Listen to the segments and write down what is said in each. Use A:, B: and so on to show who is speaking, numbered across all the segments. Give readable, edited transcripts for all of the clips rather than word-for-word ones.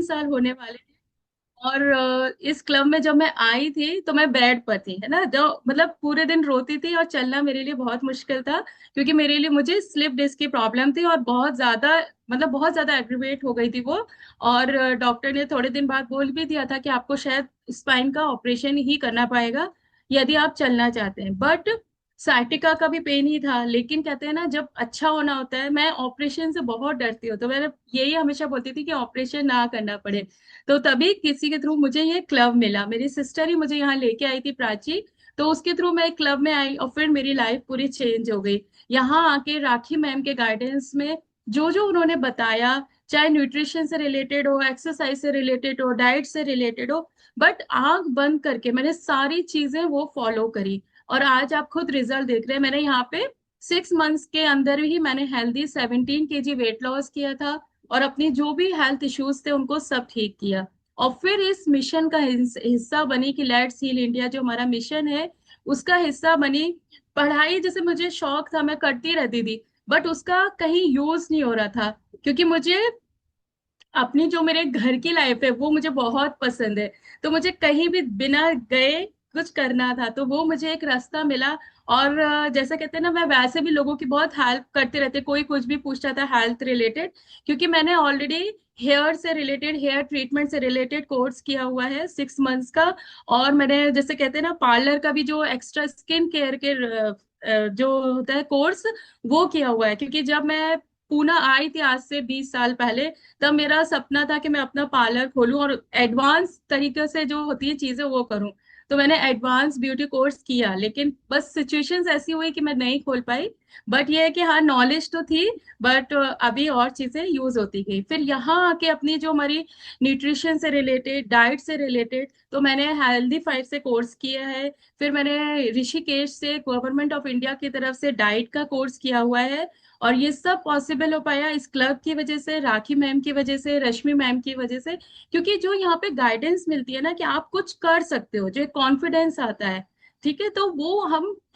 A: 3 साल होने वाले। और इस क्लब में जब मैं आई थी तो मैं बेड पर थी, है ना, जो मतलब पूरे दिन रोती थी और चलना मेरे लिए बहुत मुश्किल था, क्योंकि मेरे लिए मुझे स्लिप डिस्क की प्रॉब्लम थी और बहुत ज्यादा, मतलब बहुत ज्यादा एग्रीवेट हो गई थी वो। और डॉक्टर ने थोड़े दिन बाद बोल भी दिया था कि आपको शायद स्पाइन का ऑपरेशन ही करना पड़ेगा यदि आप चलना चाहते हैं। बट साइटिका का भी पेन ही था, लेकिन कहते हैं ना जब अच्छा होना होता है, मैं ऑपरेशन से बहुत डरती हूँ, तो मैंने यही हमेशा बोलती थी कि ऑपरेशन ना करना पड़े। तो तभी किसी के थ्रू मुझे ये क्लब मिला, मेरी सिस्टर ही मुझे यहाँ लेके आई थी, प्राची। तो उसके थ्रू मैं क्लब में आई और फिर मेरी लाइफ पूरी चेंज हो गई। यहाँ आके राखी मैम के गाइडेंस में जो जो उन्होंने बताया, चाहे न्यूट्रिशन से रिलेटेड हो, एक्सरसाइज से रिलेटेड हो, डाइट से रिलेटेड हो, बट आंख बंद करके मैंने सारी चीजें वो फॉलो करी। और आज आप खुद रिजल्ट देख रहे हैं। मैंने यहाँ पे 6 मंथ्स के अंदर ही मैंने हेल्दी 17 kg वेट लॉस किया था, और अपनी जो भी हेल्थ इश्यूज थे उनको सब ठीक किया। और फिर इस मिशन का हिस्सा बनी कि लेट्स हील इंडिया जो हमारा मिशन है उसका हिस्सा बनी। पढ़ाई जैसे मुझे शौक था, मैं करती रहती थी, बट उसका कहीं यूज नहीं हो रहा था, क्योंकि मुझे अपनी जो मेरे घर की लाइफ है वो मुझे बहुत पसंद है। तो मुझे कहीं भी बिना गए कुछ करना था, तो वो मुझे एक रास्ता मिला। और जैसे कहते हैं ना, मैं वैसे भी लोगों की बहुत हेल्प करते रहते, कोई कुछ भी पूछता था हेल्थ रिलेटेड, क्योंकि मैंने ऑलरेडी हेयर से रिलेटेड, हेयर ट्रीटमेंट से रिलेटेड कोर्स किया हुआ है 6 मंथ्स का। और मैंने जैसे कहते हैं ना पार्लर का भी जो एक्स्ट्रा स्किन केयर के जो होता है कोर्स, वो किया हुआ है। क्योंकि जब मैं पूना आई थी आज से 20 साल पहले, तब मेरा सपना था कि मैं अपना पार्लर खोलूं और एडवांस तरीके से जो होती है चीजें वो करूं। तो मैंने एडवांस ब्यूटी कोर्स किया, लेकिन बस सिचुएशंस ऐसी हुई कि मैं नहीं खोल पाई। बट ये है कि हाँ, नॉलेज तो थी, बट अभी और चीजें यूज होती गई। फिर यहाँ आके अपनी जो हमारी न्यूट्रिशन से रिलेटेड, डाइट से रिलेटेड, तो मैंने हेल्दी फाइट से कोर्स किया है। फिर मैंने ऋषिकेश से गवर्नमेंट ऑफ इंडिया की तरफ से डाइट का कोर्स किया हुआ है। और ये सब पॉसिबल हो पाया इस क्लब की वजह से, राखी मैम की वजह से, रश्मि मैम की वजह से। क्योंकि जो यहाँ पे गाइडेंस मिलती है ना कि आप कुछ कर सकते हो, जो कॉन्फिडेंस आता है, ठीक है, तो वो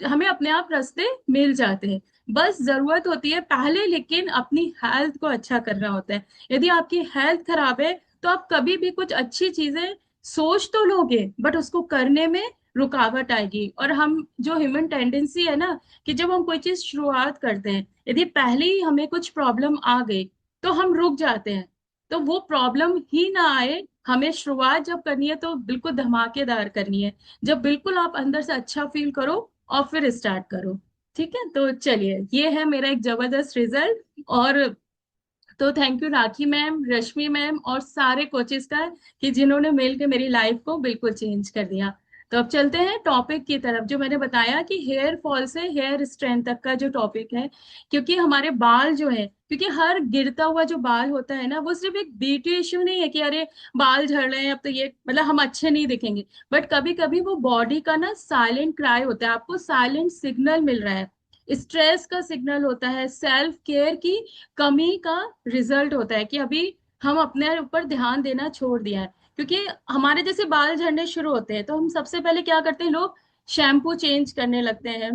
A: हमें अपने आप रास्ते मिल जाते हैं। बस जरूरत होती है पहले, लेकिन अपनी हेल्थ को अच्छा करना होता है। यदि आपकी हेल्थ खराब है तो आप कभी भी कुछ अच्छी चीजें सोच तो लोगे, बट उसको करने में रुकावट आएगी। और हम जो ह्यूमन टेंडेंसी है ना, कि जब हम कोई चीज शुरुआत करते हैं, यदि पहले ही हमें कुछ प्रॉब्लम आ गई तो हम रुक जाते हैं। तो वो प्रॉब्लम ही ना आए, हमें शुरुआत जब करनी है तो बिल्कुल धमाकेदार करनी है, जब बिल्कुल आप अंदर से अच्छा फील करो और फिर स्टार्ट करो। ठीक है, तो चलिए, ये है मेरा एक जबरदस्त रिजल्ट। और तो thank you rakhi ma'am, Rashmi ma'am और सारे कोचेस का, कि जिन्होंने मिलकर मेरी लाइफ को बिल्कुल चेंज कर दिया। तो अब चलते हैं टॉपिक की तरफ, जो मैंने बताया कि हेयर फॉल से हेयर स्ट्रेंथ तक का जो टॉपिक है। क्योंकि हमारे बाल जो है, क्योंकि हर गिरता हुआ जो बाल होता है ना, वो सिर्फ एक ब्यूटी इश्यू नहीं है कि अरे बाल झड़ रहे हैं अब तो ये मतलब हम अच्छे नहीं दिखेंगे। बट कभी कभी वो बॉडी का ना साइलेंट क्राई होता है, आपको साइलेंट सिग्नल मिल रहा है, स्ट्रेस का सिग्नल होता है, सेल्फ केयर की कमी का रिजल्ट होता है कि अभी हम अपने ऊपर ध्यान देना छोड़ दिया है। क्योंकि हमारे जैसे बाल झड़ने शुरू होते हैं तो हम सबसे पहले क्या करते हैं, लोग शैम्पू चेंज करने लगते हैं,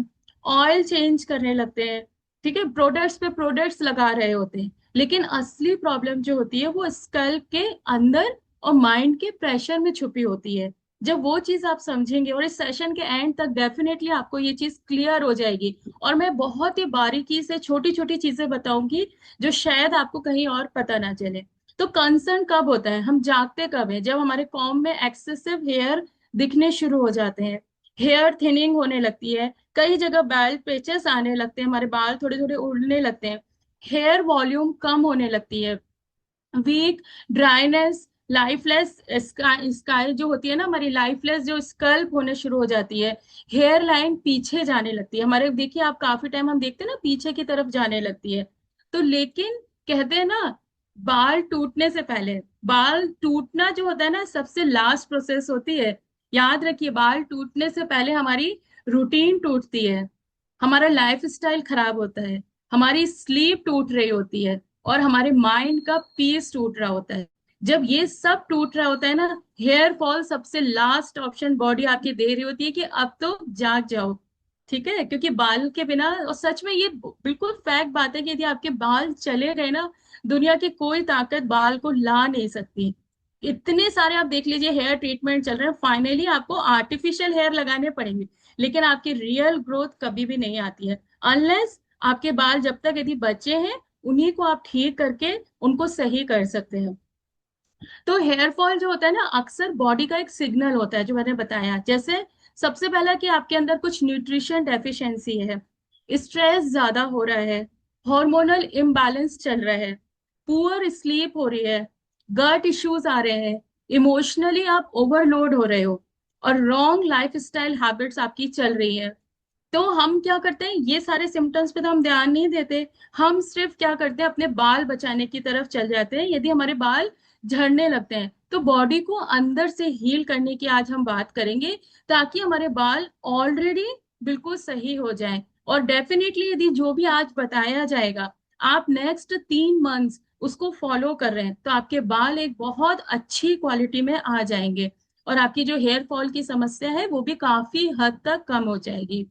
A: ऑयल चेंज करने लगते हैं, ठीक है, प्रोडक्ट्स पे प्रोडक्ट्स लगा रहे होते हैं। लेकिन असली प्रॉब्लम जो होती है वो स्कल्प के अंदर और माइंड के प्रेशर में छुपी होती है। जब वो चीज आप समझेंगे, और इस सेशन के एंड तक डेफिनेटली आपको ये चीज क्लियर हो जाएगी। और मैं बहुत ही बारीकी से छोटी छोटी चीजें बताऊंगी जो शायद आपको कहीं और पता ना चले। तो कंसर्न कब होता है, हम जागते कब है, जब हमारे कॉम में एक्सेसिव हेयर दिखने शुरू हो जाते हैं, हेयर थिनिंग होने लगती है, कई जगह बाल पेचेस आने लगते हैं, हमारे बाल थोड़े थोड़े उड़ने लगते हैं, हेयर वॉल्यूम कम होने लगती है, वीक, ड्राइनेस, लाइफलेस स्काई जो होती है ना हमारी, लाइफलेस जो स्कल्प होने शुरू हो जाती है, हेयर लाइन पीछे जाने लगती है हमारे, देखिए आप काफी टाइम हम देखते हैं ना पीछे की तरफ जाने लगती है। तो लेकिन कहते हैं ना, बाल टूटने से पहले, बाल टूटना जो होता है ना सबसे लास्ट प्रोसेस होती है। याद रखिए, बाल टूटने से पहले हमारी रूटीन टूटती है, हमारा लाइफ स्टाइल खराब होता है, हमारी स्लीप टूट रही होती है, और हमारे माइंड का पीस टूट रहा होता है। जब ये सब टूट रहा होता है ना, हेयर फॉल सबसे लास्ट ऑप्शन बॉडी आपकी दे रही होती है कि अब तो जाग जाओ। ठीक है, क्योंकि बाल के बिना, और सच में ये बिल्कुल फैक्ट बात है कि यदि आपके बाल चले गए ना, दुनिया की कोई ताकत बाल को ला नहीं सकती। इतने सारे आप देख लीजिए हेयर ट्रीटमेंट चल रहे हैं, फाइनली आपको आर्टिफिशियल हेयर लगाने पड़ेंगे, लेकिन आपकी रियल ग्रोथ कभी भी नहीं आती है अनलेस आपके बाल जब तक यदि बचे हैं उन्हीं को आप ठीक करके उनको सही कर सकते हैं। तो हेयर फॉल जो होता है ना, अक्सर बॉडी का एक सिग्नल होता है जो मैंने बताया। जैसे सबसे पहला कि आपके अंदर कुछ न्यूट्रिशन डेफिशिएंसी है, स्ट्रेस ज्यादा हो रहा है, हार्मोनल इम्बैलेंस चल रहा है, पुअर स्लीप हो रही है, गट इश्यूज आ रहे हैं, इमोशनली आप ओवरलोड हो रहे हो, और रॉन्ग लाइफस्टाइल हैबिट्स आपकी चल रही है। तो हम क्या करते हैं, ये सारे सिम्टम्स पे तो हम ध्यान नहीं देते, हम सिर्फ क्या करते हैं अपने बाल बचाने की तरफ चल जाते हैं। यदि हमारे बाल झड़ने लगते हैं तो बॉडी को अंदर से हील करने की आज हम बात करेंगे, ताकि हमारे बाल ऑलरेडी बिल्कुल सही हो जाएं। और डेफिनेटली यदि जो भी आज बताया जाएगा आप नेक्स्ट 3 मंथ्स उसको फॉलो कर रहे हैं तो आपके बाल एक बहुत अच्छी क्वालिटी में आ जाएंगे, और आपकी जो हेयर फॉल की समस्या है वो भी काफी हद तक कम हो जाएगी।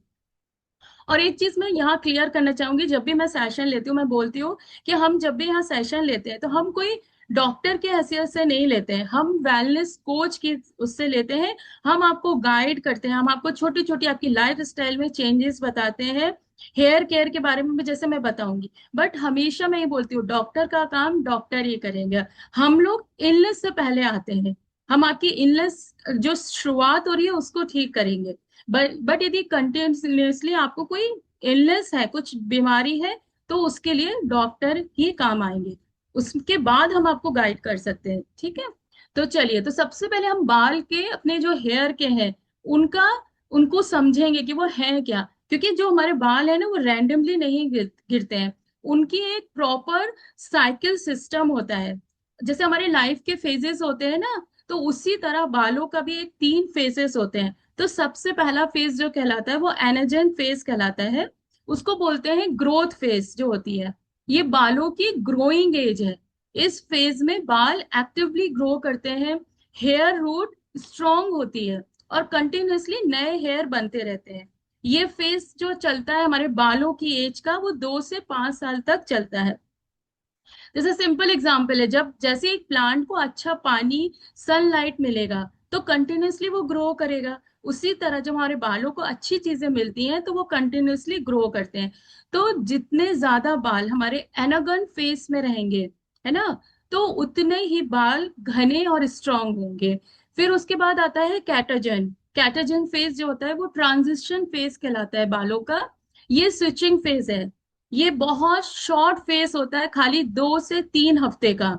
A: और एक चीज मैं यहाँ क्लियर करना चाहूंगी, जब भी मैं सेशन लेती हूँ मैं बोलती हूँ कि हम जब भी यहाँ सेशन लेते हैं तो हम कोई डॉक्टर के हैसियत से नहीं लेते हैं, हम वेलनेस कोच की उससे लेते हैं। हम आपको गाइड करते हैं, हम आपको छोटी छोटी आपकी लाइफ स्टाइल में चेंजेस बताते हैं। हेयर केयर के बारे में भी जैसे मैं बताऊंगी, बट हमेशा मैं ये बोलती हूँ डॉक्टर का काम डॉक्टर ही करेंगे। हम लोग इलनेस से पहले आते हैं, हम आपकी इलनेस जो शुरुआत हो रही है उसको ठीक करेंगे। बट यदि कंटिन्यूसली आपको कोई इलनेस है, कुछ बीमारी है, तो उसके लिए डॉक्टर ही काम आएंगे, उसके बाद हम आपको गाइड कर सकते हैं। ठीक है, तो चलिए, तो सबसे पहले हम बाल के अपने जो हेयर के हैं उनका उनको समझेंगे कि वो है क्या। क्योंकि जो हमारे बाल है ना वो रैंडमली नहीं गिरते हैं, उनकी एक प्रॉपर साइकिल सिस्टम होता है। जैसे हमारे लाइफ के फेजेस होते हैं ना, तो उसी तरह बालों का भी एक 3 फेजेस होते हैं। तो सबसे पहला फेज जो कहलाता है वो एनाजेन फेज कहलाता है, उसको बोलते हैं ग्रोथ फेज जो होती है, ये बालों की ग्रोइंग एज है। इस फेज में बाल एक्टिवली ग्रो करते हैं, हेयर रूट स्ट्रांग होती है, और कंटिन्यूअसली नए हेयर बनते रहते हैं। ये फेज जो चलता है हमारे बालों की एज का, वो 2 से 5 साल तक चलता है। जैसे सिंपल एग्जांपल है, जब जैसे एक प्लांट को अच्छा पानी सनलाइट मिलेगा तो कंटिन्यूअसली वो ग्रो करेगा, उसी तरह जब हमारे बालों को अच्छी चीजें मिलती हैं तो वो कंटिन्यूअसली ग्रो करते हैं। तो जितने ज्यादा बाल हमारे एनागन फेस में रहेंगे, है ना, तो उतने ही बाल घने और स्ट्रांग होंगे। फिर उसके बाद आता है कैटाजन। कैटाजन फेज जो होता है वो ट्रांजिशन फेज कहलाता है बालों का, ये स्विचिंग फेज है। ये बहुत शॉर्ट फेस होता है, खाली 2 से 3 हफ्ते का।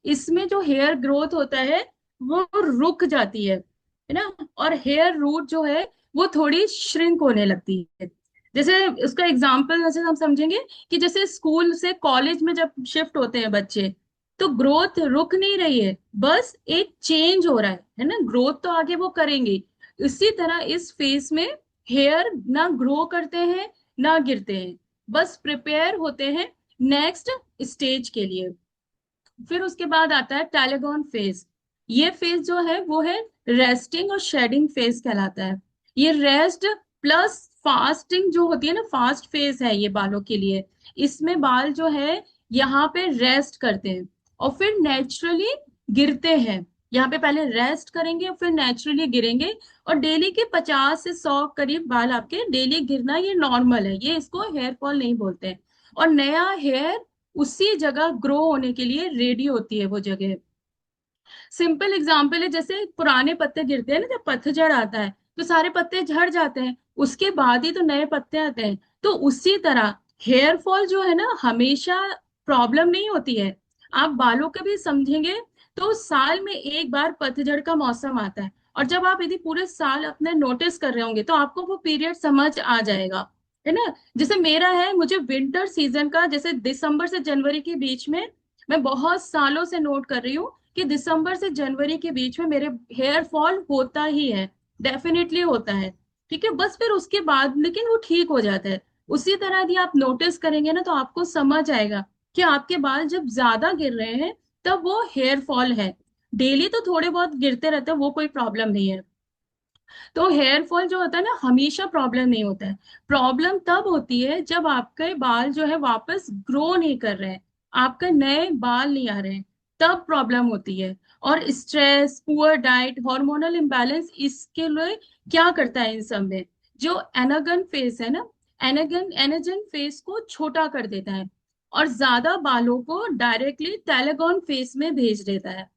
A: इसमें जो हेयर ग्रोथ होता है वो रुक जाती है ना, और हेयर रूट जो है वो थोड़ी श्रिंक होने लगती है। जैसे उसका एग्जांपल जैसे हम समझेंगे कि जैसे स्कूल से कॉलेज में जब शिफ्ट होते हैं बच्चे, तो ग्रोथ रुक नहीं रही है, बस एक चेंज हो रहा है ना, ग्रोथ तो आगे वो करेंगे। इसी तरह इस फेस में हेयर ना ग्रो करते हैं ना गिरते हैं, बस प्रिपेयर होते हैं नेक्स्ट स्टेज के लिए। फिर उसके बाद आता है टैलेगॉन फेज। ये फेज जो है वो है रेस्टिंग और शेडिंग फेज कहलाता है। ये रेस्ट प्लस फास्टिंग जो होती है ना, फास्ट फेज है ये बालों के लिए। इसमें बाल जो है यहाँ पे रेस्ट करते हैं और फिर नेचुरली गिरते हैं। यहाँ पे पहले रेस्ट करेंगे और फिर नेचुरली गिरेंगे, और डेली के 50 से 100 करीब बाल आपके डेली गिरना ये नॉर्मल है, ये इसको हेयर फॉल नहीं बोलते हैं। और नया हेयर उसी जगह ग्रो होने के लिए रेडी होती है वो जगह। सिंपल एग्जांपल है, जैसे पुराने पत्ते गिरते हैं ना, जब पतझड़ आता है तो सारे पत्ते झड़ जाते हैं, उसके बाद ही तो नए पत्ते आते हैं। तो उसी तरह हेयर फॉल जो है ना हमेशा प्रॉब्लम नहीं होती है। आप बालों के भी समझेंगे तो साल में एक बार पतझड़ का मौसम आता है, और जब आप यदि पूरे साल अपने नोटिस कर रहे होंगे तो आपको वो पीरियड समझ आ जाएगा, है ना। जैसे मेरा है, मुझे विंटर सीजन का जैसे दिसंबर से जनवरी के बीच में, मैं बहुत सालों से नोट कर रही हूँ कि दिसंबर से जनवरी के बीच में मेरे हेयर फॉल होता ही है, डेफिनेटली होता है। ठीक है, बस फिर उसके बाद लेकिन वो ठीक हो जाता है। उसी तरह यदि आप नोटिस करेंगे ना तो आपको समझ आएगा कि आपके बाल जब ज्यादा गिर रहे हैं तब वो हेयर फॉल है। डेली तो थोड़े बहुत गिरते रहते हैं, वो कोई प्रॉब्लम नहीं है। तो हेयर फॉल जो होता है ना हमेशा प्रॉब्लम नहीं होता है। प्रॉब्लम तब होती है जब आपके बाल जो है वापस ग्रो नहीं कर रहे हैं, आपके नए बाल नहीं आ रहे हैं, तब प्रॉब्लम होती है। और stress, poor diet, hormonal imbalance इसके लिए क्या करता है इन सब में, जो एनागन फेस है ना, एनाजन फेस को छोटा कर देता है और ज्यादा बालों को डायरेक्टली टेलेगॉन फेस में भेज देता है।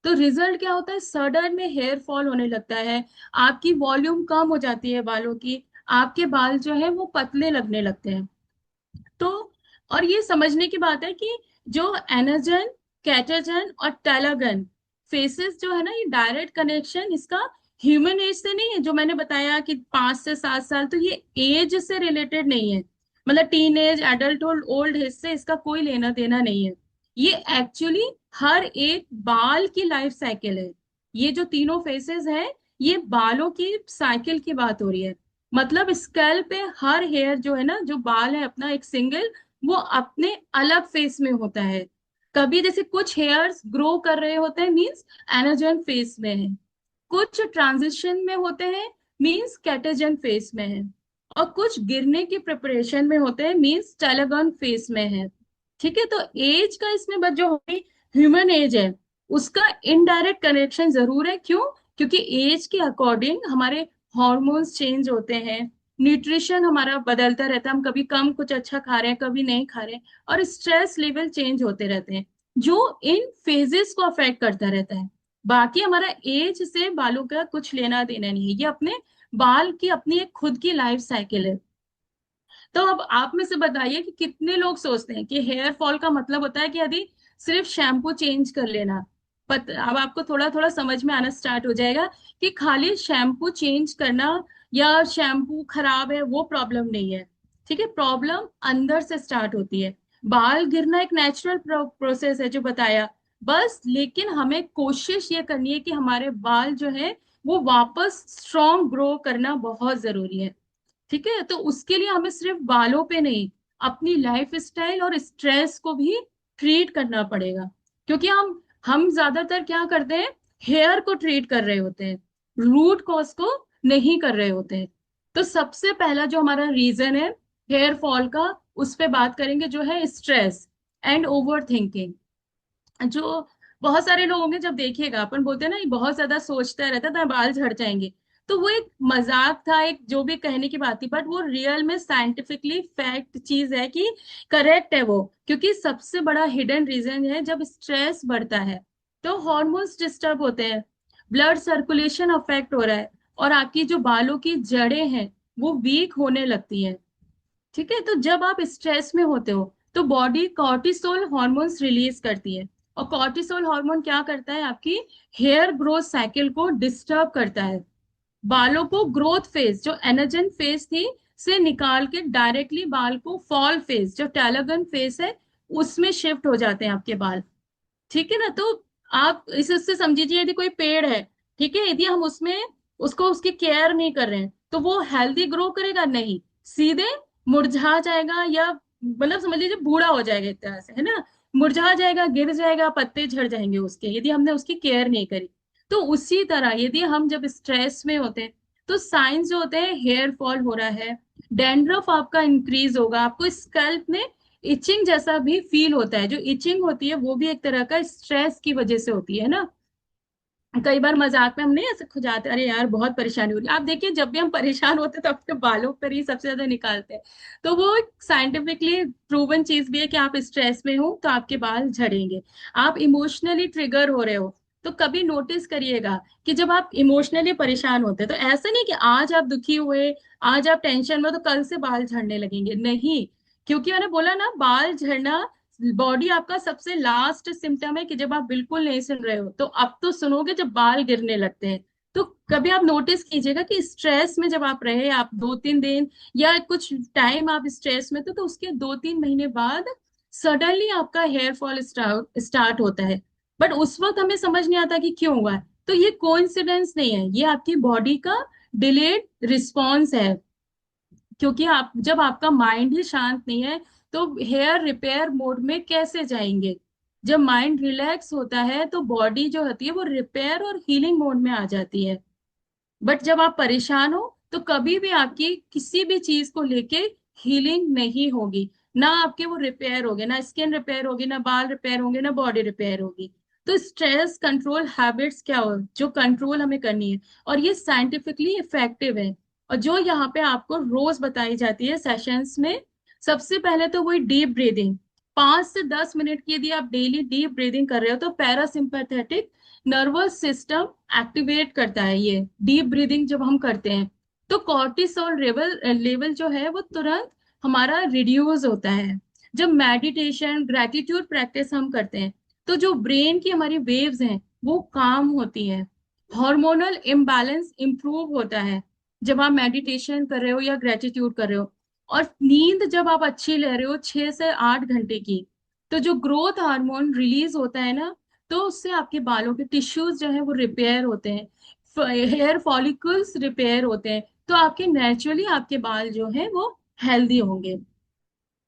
A: तो रिजल्ट क्या होता है, सडन में हेयर फॉल होने लगता है, आपकी वॉल्यूम कम हो जाती है बालों की, आपके बाल जो है वो पतले लगने लगते हैं। तो और ये समझने की बात है कि जो एनाजन, कैटाजन और टेलागन फेसेस जो है ना, ये डायरेक्ट कनेक्शन इसका ह्यूमन एज से नहीं है, जो मैंने बताया कि 5 से 7 साल, तो ये एज से रिलेटेड नहीं है, मतलब teen age, adulthood, old age से इसका कोई लेना देना नहीं है। ये एक्चुअली हर एक बाल की लाइफ साइकिल है। ये जो तीनों फेसेस हैं, ये बालों की साइकिल की बात हो रही है। मतलब स्कैल पे हर हेयर जो है ना, जो बाल है अपना एक सिंगल, वो अपने अलग फेस में होता है। कभी जैसे कुछ हेयर्स ग्रो कर रहे होते हैं, मींस एनाजन फेस में है, कुछ ट्रांजिशन में होते हैं, मींस कैटाजन फेस में है, और कुछ गिरने की प्रिपरेशन में होते हैं, मींस टेलेगन फेस में है। ठीक है, तो एज का इसमें बस जो हमारी ह्यूमन एज है उसका इनडायरेक्ट कनेक्शन जरूर है। क्यों? क्योंकि एज के अकॉर्डिंग हमारे हॉर्मोन्स चेंज होते हैं, न्यूट्रिशन हमारा बदलता रहता है, हम कभी कम कुछ अच्छा खा रहे हैं, कभी नहीं खा रहे हैं, और स्ट्रेस लेवल चेंज होते रहते हैं, जो इन फेजेस को अफेक्ट करता रहता है। बाकी हमारा एज से बालों का कुछ लेना देना नहीं है, ये अपने बाल की अपनी एक खुद की लाइफ साइकिल है। तो अब आप में से बताइए कि कितने लोग सोचते हैं कि हेयर फॉल का मतलब होता है कि यदि सिर्फ शैम्पू चेंज कर लेना। अब आपको थोड़ा थोड़ा समझ में आना स्टार्ट हो जाएगा कि खाली शैम्पू चेंज करना या शैम्पू खराब है वो प्रॉब्लम नहीं है। ठीक है, प्रॉब्लम अंदर से स्टार्ट होती है। बाल गिरना एक नेचुरल प्रोसेस है जो बताया, बस लेकिन हमें कोशिश ये करनी है कि हमारे बाल जो है वो वापस स्ट्रॉन्ग ग्रो करना बहुत जरूरी है। ठीक है, तो उसके लिए हमें सिर्फ बालों पे नहीं, अपनी लाइफ स्टाइल और स्ट्रेस को भी ट्रीट करना पड़ेगा। क्योंकि हम ज्यादातर क्या करते हैं, हेयर को ट्रीट कर रहे होते हैं, रूट कॉज को नहीं कर रहे होते हैं। तो सबसे पहला जो हमारा रीजन है हेयर फॉल का, उस पे बात करेंगे, जो है स्ट्रेस एंड ओवर थिंकिंग। जो बहुत सारे लोग होंगे, जब देखिएगा अपन बोलते हैं ना ये बहुत ज्यादा सोचता रहता था बाल झड़ जाएंगे, तो वो एक मजाक था, एक जो भी कहने की बात थी, बट वो रियल में साइंटिफिकली फैक्ट चीज है कि करेक्ट है वो। क्योंकि सबसे बड़ा हिडन रीजन है, जब स्ट्रेस बढ़ता है तो हॉर्मोन्स डिस्टर्ब होते हैं, ब्लड सर्कुलेशन अफेक्ट हो रहा है, और आपकी जो बालों की जड़ें हैं वो वीक होने लगती हैं। ठीक है, तो जब आप स्ट्रेस में होते हो तो बॉडी कॉर्टिसोल हॉर्मोन्स रिलीज करती है, और कॉर्टिसोल हार्मोन क्या करता है, आपकी हेयर ग्रोथ साइकिल को डिस्टर्ब करता है। बालों को ग्रोथ फेज जो एनर्जन फेज थी से निकाल के डायरेक्टली बाल को फॉल फेज जो टेलोगन फेज है उसमें शिफ्ट हो जाते हैं आपके बाल। ठीक है ना, तो आप इस उससे समझिए यदि कोई पेड़ है, ठीक है, यदि हम उसमें उसको उसकी केयर नहीं कर रहे हैं तो वो हेल्दी ग्रो करेगा नहीं, सीधे मुरझा जाएगा, या मतलब समझ लीजिए बूढ़ा हो जाएगा एक तरह से, है ना, मुरझा जाएगा, गिर जाएगा, पत्ते झड़ जाएंगे उसके, यदि हमने उसकी केयर नहीं करी। तो उसी तरह यदि हम जब स्ट्रेस में होते हैं तो साइंस जो होते हैं, हेयर फॉल हो रहा है, डैंड्रफ आपका इंक्रीज होगा, आपको स्कैल्प में इचिंग जैसा भी फील होता है, जो इचिंग होती है वो भी एक तरह का स्ट्रेस की वजह से होती है ना। कई बार मजाक में हम नहीं ऐसे खुजाते, अरे यार बहुत परेशानी हो रही है, आप देखिए जब भी हम परेशान होते हैं तो अपने बालों पर ही सबसे ज्यादा निकालते हैं। तो वो साइंटिफिकली प्रूवन चीज भी है कि आप स्ट्रेस में हो तो आपके बाल झड़ेंगे। आप इमोशनली ट्रिगर हो रहे हो तो कभी नोटिस करिएगा कि जब आप इमोशनली परेशान होते हैं तो ऐसा नहीं कि आज आप दुखी हुए, आज आप टेंशन में हो, तो कल से बाल झड़ने लगेंगे, नहीं। क्योंकि मैंने बोला ना, बाल झड़ना बॉडी आपका सबसे लास्ट सिम्टम है कि जब आप बिल्कुल नहीं सुन रहे हो, तो अब तो सुनोगे जब बाल गिरने लगते हैं। तो कभी आप नोटिस कीजिएगा कि स्ट्रेस में जब आप रहे, आप 2-3 दिन या कुछ टाइम आप स्ट्रेस में तो उसके 2-3 महीने बाद सडनली आपका हेयर फॉल स्टार्ट होता है। बट उस वक्त हमें समझ नहीं आता कि क्यों हुआ है। तो ये कोइंसिडेंस नहीं है, ये आपकी बॉडी का डिलेड रिस्पॉन्स है। क्योंकि आप जब आपका माइंड ही शांत नहीं है तो हेयर रिपेयर मोड में कैसे जाएंगे। जब माइंड रिलैक्स होता है तो बॉडी जो होती है वो रिपेयर और हीलिंग मोड में आ जाती है। बट जब आप परेशान हो तो कभी भी आपकी किसी भी चीज को लेके हीलिंग नहीं होगी, ना आपके वो रिपेयर होगे, ना स्किन रिपेयर होगी, ना बाल रिपेयर होंगे, ना बॉडी रिपेयर होगी। तो स्ट्रेस कंट्रोल हैबिट्स क्या हो जो कंट्रोल हमें करनी है, और ये साइंटिफिकली इफेक्टिव है, और जो यहाँ पे आपको रोज बताई जाती है सेशंस में। सबसे पहले तो वही डीप ब्रीदिंग, 5 से 10 मिनट की यदि आप डेली डीप ब्रीदिंग कर रहे हो तो पैरासिम्पैथेटिक नर्वस सिस्टम एक्टिवेट करता है। ये डीप ब्रीदिंग जब हम करते हैं तो कॉर्टिसोल लेवल लेवल जो है वो तुरंत हमारा रिड्यूस होता है। जब मेडिटेशन ग्रेटिट्यूड प्रैक्टिस हम करते हैं तो जो ब्रेन की हमारी वेव्स हैं वो काम होती हैं, हार्मोनल इम्बैलेंस इंप्रूव होता है जब आप मेडिटेशन कर रहे हो या ग्रेटिट्यूड कर रहे हो। और नींद जब आप अच्छी ले रहे हो 6 से 8 घंटे की, तो जो ग्रोथ हार्मोन रिलीज होता है ना, तो उससे आपके बालों के टिश्यूज जो है वो रिपेयर होते हैं, हेयर फॉलिकल्स रिपेयर होते हैं, तो आपके नेचुरली आपके बाल जो है वो हेल्दी होंगे।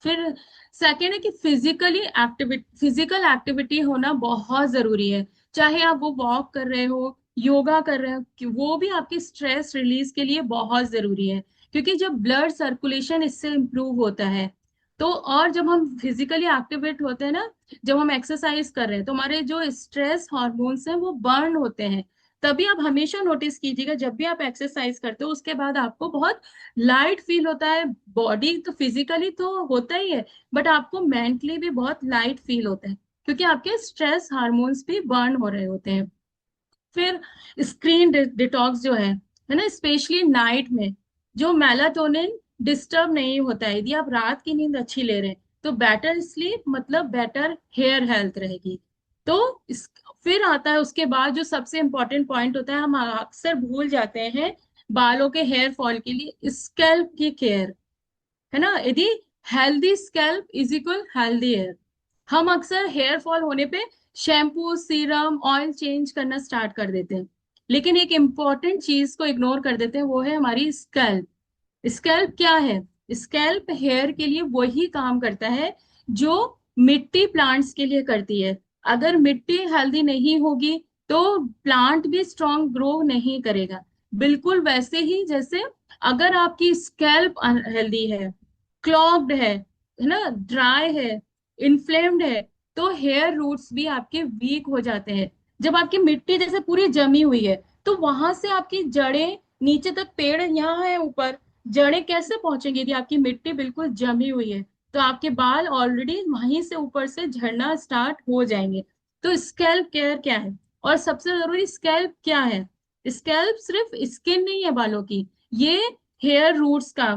A: फिर सेकेंड है कि फिजिकल एक्टिविटी होना बहुत जरूरी है। चाहे आप वो वॉक कर रहे हो, योगा कर रहे हो, कि वो भी आपकी स्ट्रेस रिलीज के लिए बहुत जरूरी है, क्योंकि जब ब्लड सर्कुलेशन इससे इम्प्रूव होता है तो, और जब हम फिजिकली एक्टिवेट होते हैं ना, जब हम एक्सरसाइज कर रहे हैं तो हमारे जो स्ट्रेस हॉर्मोन्स हैं वो बर्न होते हैं। तभी आप हमेशा नोटिस कीजिएगा जब भी आप एक्सरसाइज करते हो उसके बाद आपको बहुत लाइट फील होता है। बॉडी तो फिजिकली तो होता ही है, बट आपको मेंटली भी बहुत लाइट फील होता है, क्योंकि आपके स्ट्रेस हार्मोन्स भी बर्न हो रहे होते हैं। फिर स्क्रीन डिटॉक्स जो है ना, स्पेशली नाइट में, जो मेलाटोनिन डिस्टर्ब नहीं होता है, यदि आप रात की नींद अच्छी ले रहे हैं तो बेटर स्लीप मतलब बेटर हेयर हेल्थ रहेगी। तो इस फिर आता है उसके बाद जो सबसे इंपॉर्टेंट पॉइंट होता है, हम अक्सर भूल जाते हैं बालों के हेयर फॉल के लिए, स्कैल्प की केयर, है ना। यदि healthy scalp is equal healthy hair. हम अक्सर हेयर फॉल होने पे शैम्पू सीरम ऑयल चेंज करना स्टार्ट कर देते हैं, लेकिन एक इंपॉर्टेंट चीज को इग्नोर कर देते हैं, वो है हमारी स्कैल्प। स्कैल्प क्या है? स्कैल्प हेयर के लिए वही काम करता है जो मिट्टी प्लांट्स के लिए करती है। अगर मिट्टी हेल्दी नहीं होगी तो प्लांट भी स्ट्रांग ग्रो नहीं करेगा। बिल्कुल वैसे ही जैसे अगर आपकी स्कैल्प अनहेल्दी है, क्लॉग्ड है ना, ड्राई है, इन्फ्लेम्ड है, तो हेयर रूट्स भी आपके वीक हो जाते हैं। जब आपकी मिट्टी जैसे पूरी जमी हुई है तो वहां से आपकी जड़ें नीचे तक, पेड़ यहाँ है ऊपर, जड़ें कैसे पहुंचेंगी यदि आपकी मिट्टी बिल्कुल जमी हुई है? तो आपके बाल ऑलरेडी वहीं से ऊपर से झड़ना स्टार्ट हो जाएंगे। तो स्कैल्प केयर क्या है, और सबसे जरूरी स्कैल्प क्या है? स्कैल्प सिर्फ स्किन नहीं है बालों की, ये हेयर रूट्स का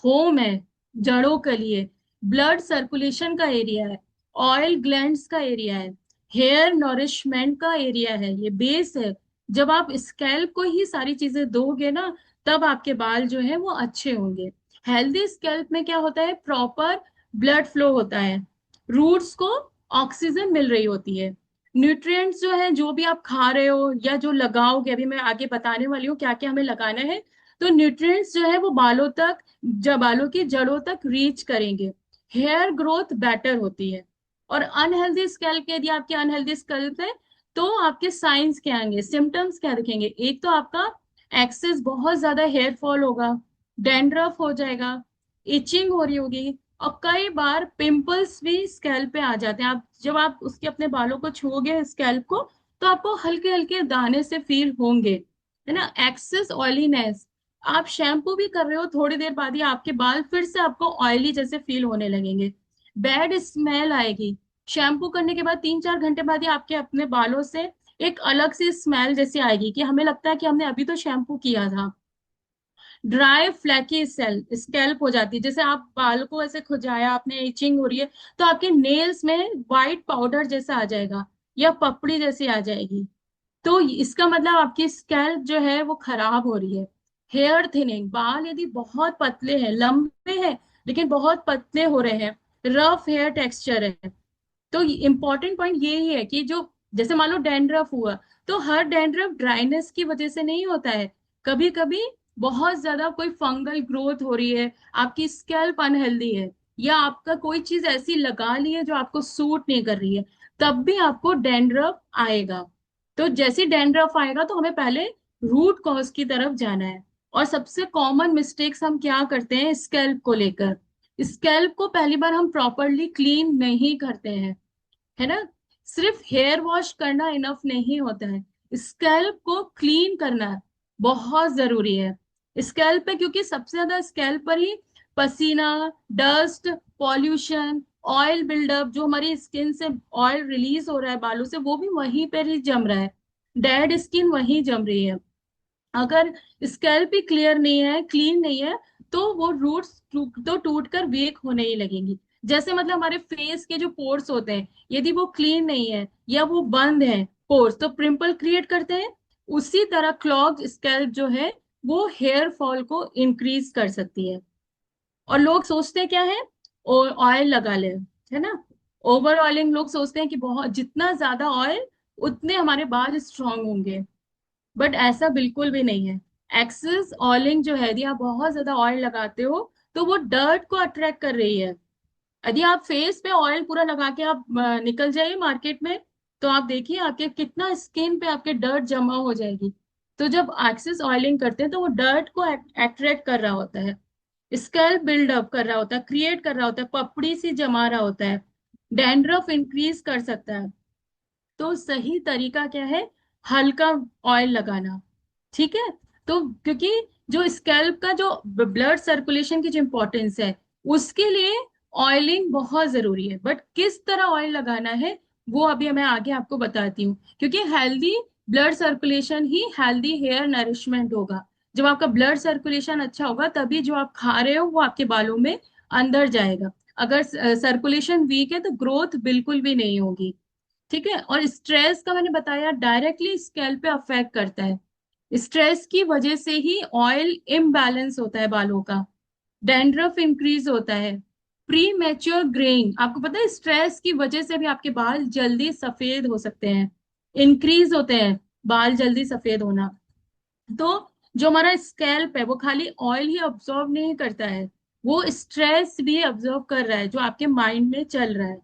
A: होम है, जड़ों के लिए, ब्लड सर्कुलेशन का एरिया है, ऑयल ग्लैंड्स का एरिया है, हेयर नॉरिशमेंट का एरिया है, ये बेस है। जब आप स्कैल्प को ही सारी चीजें दोगे ना, तब आपके बाल जो है वो अच्छे होंगे। हेल्दी स्कैल्प में क्या होता है, प्रॉपर ब्लड फ्लो होता है, रूट्स को ऑक्सीजन मिल रही होती है, न्यूट्रिएंट्स जो है जो भी आप खा रहे हो या जो लगाओगे, अभी मैं आगे बताने वाली हूँ क्या क्या हमें लगाना है, तो न्यूट्रिएंट्स जो है वो बालों तक, जब बालों की जड़ों तक रीच करेंगे, हेयर ग्रोथ बेटर होती है। और अनहेल्दी स्कैल्प, यदि आपकी अनहेल्दी स्कैल्प है तो आपके साइंस क्या आएंगे, सिम्टम्स क्या दिखेंगे? एक तो आपका एक्सेस बहुत ज्यादा हेयर फॉल होगा, डैंड्रफ हो जाएगा, इचिंग हो रही होगी, और कई बार पिंपल्स भी स्कैल्प पे आ जाते हैं। आप जब आप उसके अपने बालों को छुओगे स्कैल्प को, तो आपको हल्के हल्के दाने से फील होंगे, है ना। एक्सेस ऑयलीनेस, आप शैम्पू भी कर रहे हो थोड़ी देर बाद ही आपके बाल फिर से आपको ऑयली जैसे फील होने लगेंगे, बैड स्मेल आएगी, शैम्पू करने के बाद 3-4 घंटे बाद ही आपके अपने बालों से एक अलग सी स्मेल जैसी आएगी कि हमें लगता है कि हमने अभी तो शैम्पू किया था। ड्राई फ्लैकी सेल स्कैल्प हो जाती है, जैसे आप बाल को ऐसे खुजाया आपने, इचिंग हो रही है, तो आपके नेल्स में व्हाइट पाउडर जैसा आ जाएगा या पपड़ी जैसी आ जाएगी, तो इसका मतलब आपकी स्कैल्प जो है वो खराब हो रही है। हेयर थिनिंग, बाल यदि बहुत पतले हैं, लंबे हैं लेकिन बहुत पतले हो रहे हैं, रफ हेयर टेक्सचर है, तो इंपॉर्टेंट पॉइंट यही है कि जो, जैसे मान लो डैंड्रफ हुआ, तो हर डैंड्रफ ड्राइनेस की वजह से नहीं होता है, कभी कभी बहुत ज्यादा कोई फंगल ग्रोथ हो रही है, आपकी स्कैल्प अनहेल्दी है, या आपका कोई चीज ऐसी लगा ली है जो आपको सूट नहीं कर रही है, तब भी आपको डैंड्रफ आएगा। तो जैसे डैंड्रफ आएगा तो हमें पहले रूट कॉज की तरफ जाना है। और सबसे कॉमन मिस्टेक्स हम क्या करते हैं स्कैल्प को लेकर, स्कैल्प को पहली बार हम प्रॉपरली क्लीन नहीं करते हैं, है ना। सिर्फ हेयर वॉश करना इनफ नहीं होता है, स्कैल्प को क्लीन करना बहुत जरूरी है। स्कैल्प पे, क्योंकि सबसे ज्यादा स्कैल्प पर ही पसीना, डस्ट, पॉल्यूशन, ऑयल बिल्डअप, जो हमारी स्किन से ऑयल रिलीज हो रहा है बालों से, वो भी वहीं पर ही जम रहा है। डेड स्किन वहीं जम रही है। अगर स्कैल्प ही क्लियर नहीं है, क्लीन नहीं है, तो वो रूट्स तो टूट कर वीक होने ही लगेंगी। जैसे मतलब हमारे फेस के जो पोर्स होते हैं, यदि वो क्लीन नहीं है या वो बंद है पोर्स, तो पिंपल क्रिएट करते हैं। उसी तरह क्लॉग स्कैल्प जो है वो हेयर फॉल को इंक्रीज कर सकती है। और लोग सोचते क्या है, ऑयल लगा ले, है ना। ओवर ऑयलिंग, लोग सोचते हैं कि बहुत जितना ज्यादा ऑयल उतने हमारे बाल स्ट्रांग होंगे, बट ऐसा बिल्कुल भी नहीं है। एक्सेस ऑयलिंग जो है, यदि आप बहुत ज्यादा ऑयल लगाते हो तो वो डर्ट को अट्रैक्ट कर रही है। यदि आप फेस पे ऑयल पूरा लगा के आप निकल जाइए मार्केट में, तो आप देखिए आपके कितना स्किन पे आपके डर्ट जमा हो जाएगी। तो जब एक्सेस ऑयलिंग करते हैं तो वो डर्ट को अट्रैक्ट कर रहा होता है, स्कैल्प बिल्डअप कर रहा होता है, क्रिएट कर रहा होता है, पपड़ी सी जमा रहा होता है, डैंड्रफ इंक्रीज कर सकता है। तो सही तरीका क्या है, हल्का ऑयल लगाना। ठीक है। तो क्योंकि जो स्कैल्प का जो ब्लड सर्कुलेशन की जो इंपॉर्टेंस है, उसके लिए ऑयलिंग बहुत जरूरी है। बट किस तरह ऑयल लगाना है वो अभी मैं आगे आपको बताती हूँ, क्योंकि हेल्दी ब्लड सर्कुलेशन ही हेल्दी हेयर नरिशमेंट होगा। जब आपका ब्लड सर्कुलेशन अच्छा होगा तभी जो आप खा रहे हो वो आपके बालों में अंदर जाएगा। अगर सर्कुलेशन वीक है तो ग्रोथ बिल्कुल भी नहीं होगी। ठीक है। और स्ट्रेस का मैंने बताया डायरेक्टली स्कैल्प पे अफेक्ट करता है। स्ट्रेस की वजह से ही ऑयल इम्बैलेंस होता है बालों का, डैंड्रफ इंक्रीज होता है, प्री मैच्योर ग्रेइंग। आपको पता है स्ट्रेस की वजह से भी आपके बाल जल्दी सफेद हो सकते हैं, इंक्रीज होते हैं बाल जल्दी सफेद होना। तो जो हमारा स्कैल्प है वो खाली ऑयल ही अब्सॉर्ब नहीं करता है, वो स्ट्रेस भी अब्सॉर्ब कर रहा है जो आपके माइंड में चल रहा है।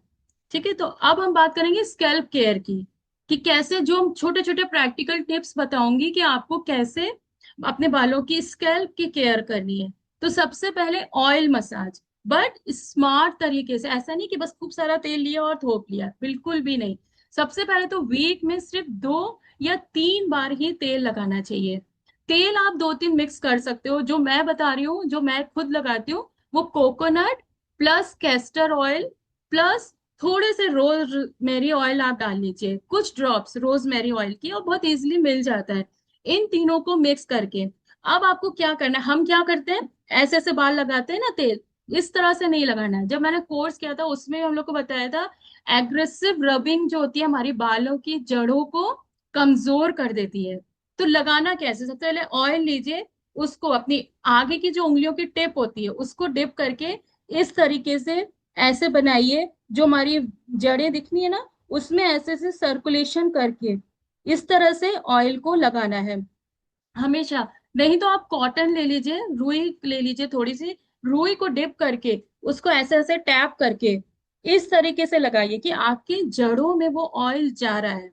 A: ठीक है। तो अब हम बात करेंगे स्कैल्प केयर की, कि कैसे, जो छोटे छोटे प्रैक्टिकल टिप्स बताऊंगी कि आपको कैसे अपने बालों की स्कैल्प की केयर करनी है। तो सबसे पहले ऑयल मसाज, बट स्मार्ट तरीके से। ऐसा नहीं कि बस खूब सारा तेल लिया और थोप लिया, बिल्कुल भी नहीं। सबसे पहले तो वीक में सिर्फ 2 या 3 बार ही तेल लगाना चाहिए। तेल आप 2-3 मिक्स कर सकते हो, जो मैं बता रही हूँ, जो मैं खुद लगाती हूँ, वो coconut plus castor oil plus थोड़े से रोज मेरी ऑयल आप डाल लीजिए, कुछ ड्रॉप्स रोज मेरी ऑयल की, और बहुत इजीली मिल जाता है। इन तीनों को मिक्स करके अब आपको क्या करना है, हम क्या करते हैं, ऐसे ऐसे बाल लगाते हैं ना तेल, इस तरह से नहीं लगाना है। जब मैंने कोर्स किया था उसमें हम लोग को बताया था, एग्रेसिव रबिंग जो होती है हमारी बालों की जड़ों को कमजोर कर देती है। तो लगाना कैसे, सबसे पहले ऑयल लीजिए, उसको अपनी आगे की जो उंगलियों की टिप होती है उसको डिप करके इस तरीके से ऐसे बनाइए, जो हमारी जड़ें दिखनी है ना, उसमें ऐसे से सर्कुलेशन करके इस तरह से ऑयल को लगाना है हमेशा। नहीं तो आप कॉटन ले लीजिए, रुई ले लीजिए, थोड़ी सी रुई को डिप करके उसको ऐसे ऐसे टैप करके इस तरीके से लगाइए कि आपकी जड़ों में वो ऑयल जा रहा है।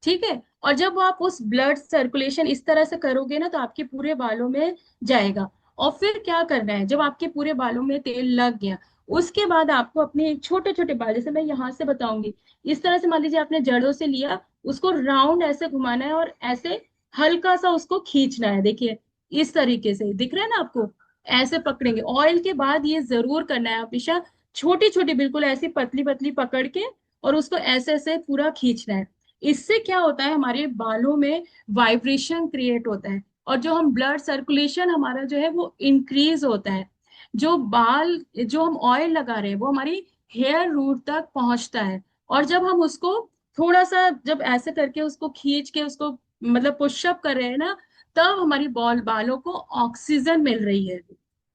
A: ठीक है। और जब आप उस ब्लड सर्कुलेशन इस तरह से करोगे ना, तो आपके पूरे बालों में जाएगा। और फिर क्या करना है, जब आपके पूरे बालों में तेल लग गया, उसके बाद आपको अपने छोटे छोटे बाल, जैसे मैं यहाँ से बताऊंगी, इस तरह से मान लीजिए आपने जड़ों से लिया, उसको राउंड ऐसे घुमाना है और ऐसे हल्का सा उसको खींचना है। देखिए इस तरीके से दिख रहा है ना आपको, ऐसे पकड़ेंगे। ऑयल के बाद ये जरूर करना है हमेशा, छोटी छोटी बिल्कुल ऐसी पतली पतली पकड़ के और उसको ऐसे ऐसे पूरा खींचना है। इससे क्या होता है, हमारे बालों में वाइब्रेशन क्रिएट होता है, और जो हम ब्लड सर्कुलेशन हमारा जो है वो इंक्रीज होता है। जो बाल, जो हम ऑयल लगा रहे हैं वो हमारी हेयर रूट तक पहुंचता है। और जब हम उसको थोड़ा सा, जब ऐसे करके उसको खींच के उसको मतलब पुशअप कर रहे हैं ना, तब हमारी बालों को ऑक्सीजन मिल रही है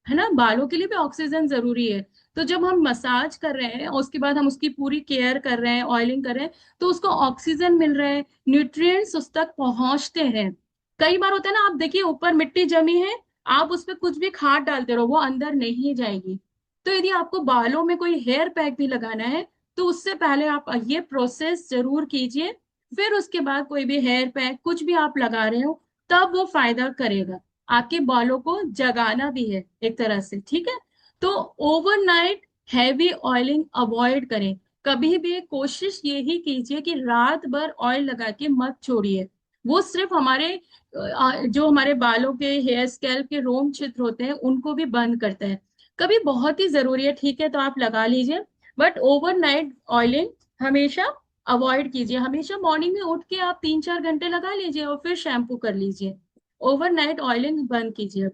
A: ना। बालों के लिए भी ऑक्सीजन जरूरी है। तो जब हम मसाज कर रहे हैं और उसके बाद हम उसकी पूरी केयर कर रहे हैं, ऑयलिंग कर रहे हैं, तो उसको ऑक्सीजन मिल रहा है, न्यूट्रिएंट्स उस तक पहुंचते हैं। कई बार होता है ना, आप देखिए ऊपर मिट्टी जमी है, आप उस पर कुछ भी खाद डालते रहो वो अंदर नहीं जाएगी। तो यदि आपको बालों में कोई हेयर पैक भी लगाना है, तो उससे पहले आप ये प्रोसेस जरूर कीजिए। फिर उसके बाद कोई भी हेयर पैक कुछ भी आप लगा रहे हो, तब वो फायदा करेगा। आपके बालों को जगाना भी है एक तरह से। ठीक है। तो ओवरनाइट हैवी ऑयलिंग अवॉइड करें। कभी भी कोशिश यही कीजिए कि रात भर ऑयल लगा के मत छोड़िए। वो सिर्फ हमारे जो हमारे बालों के हेयर स्कैल्प के रोम छिद्र होते हैं उनको भी बंद करता है। कभी बहुत ही जरूरी है ठीक है तो आप लगा लीजिए, बट ओवरनाइट ऑयलिंग हमेशा अवॉइड कीजिए। हमेशा मॉर्निंग में उठ के आप 3-4 घंटे लगा लीजिए और फिर शैम्पू कर लीजिए। ओवरनाइट ऑयलिंग बंद कीजिए।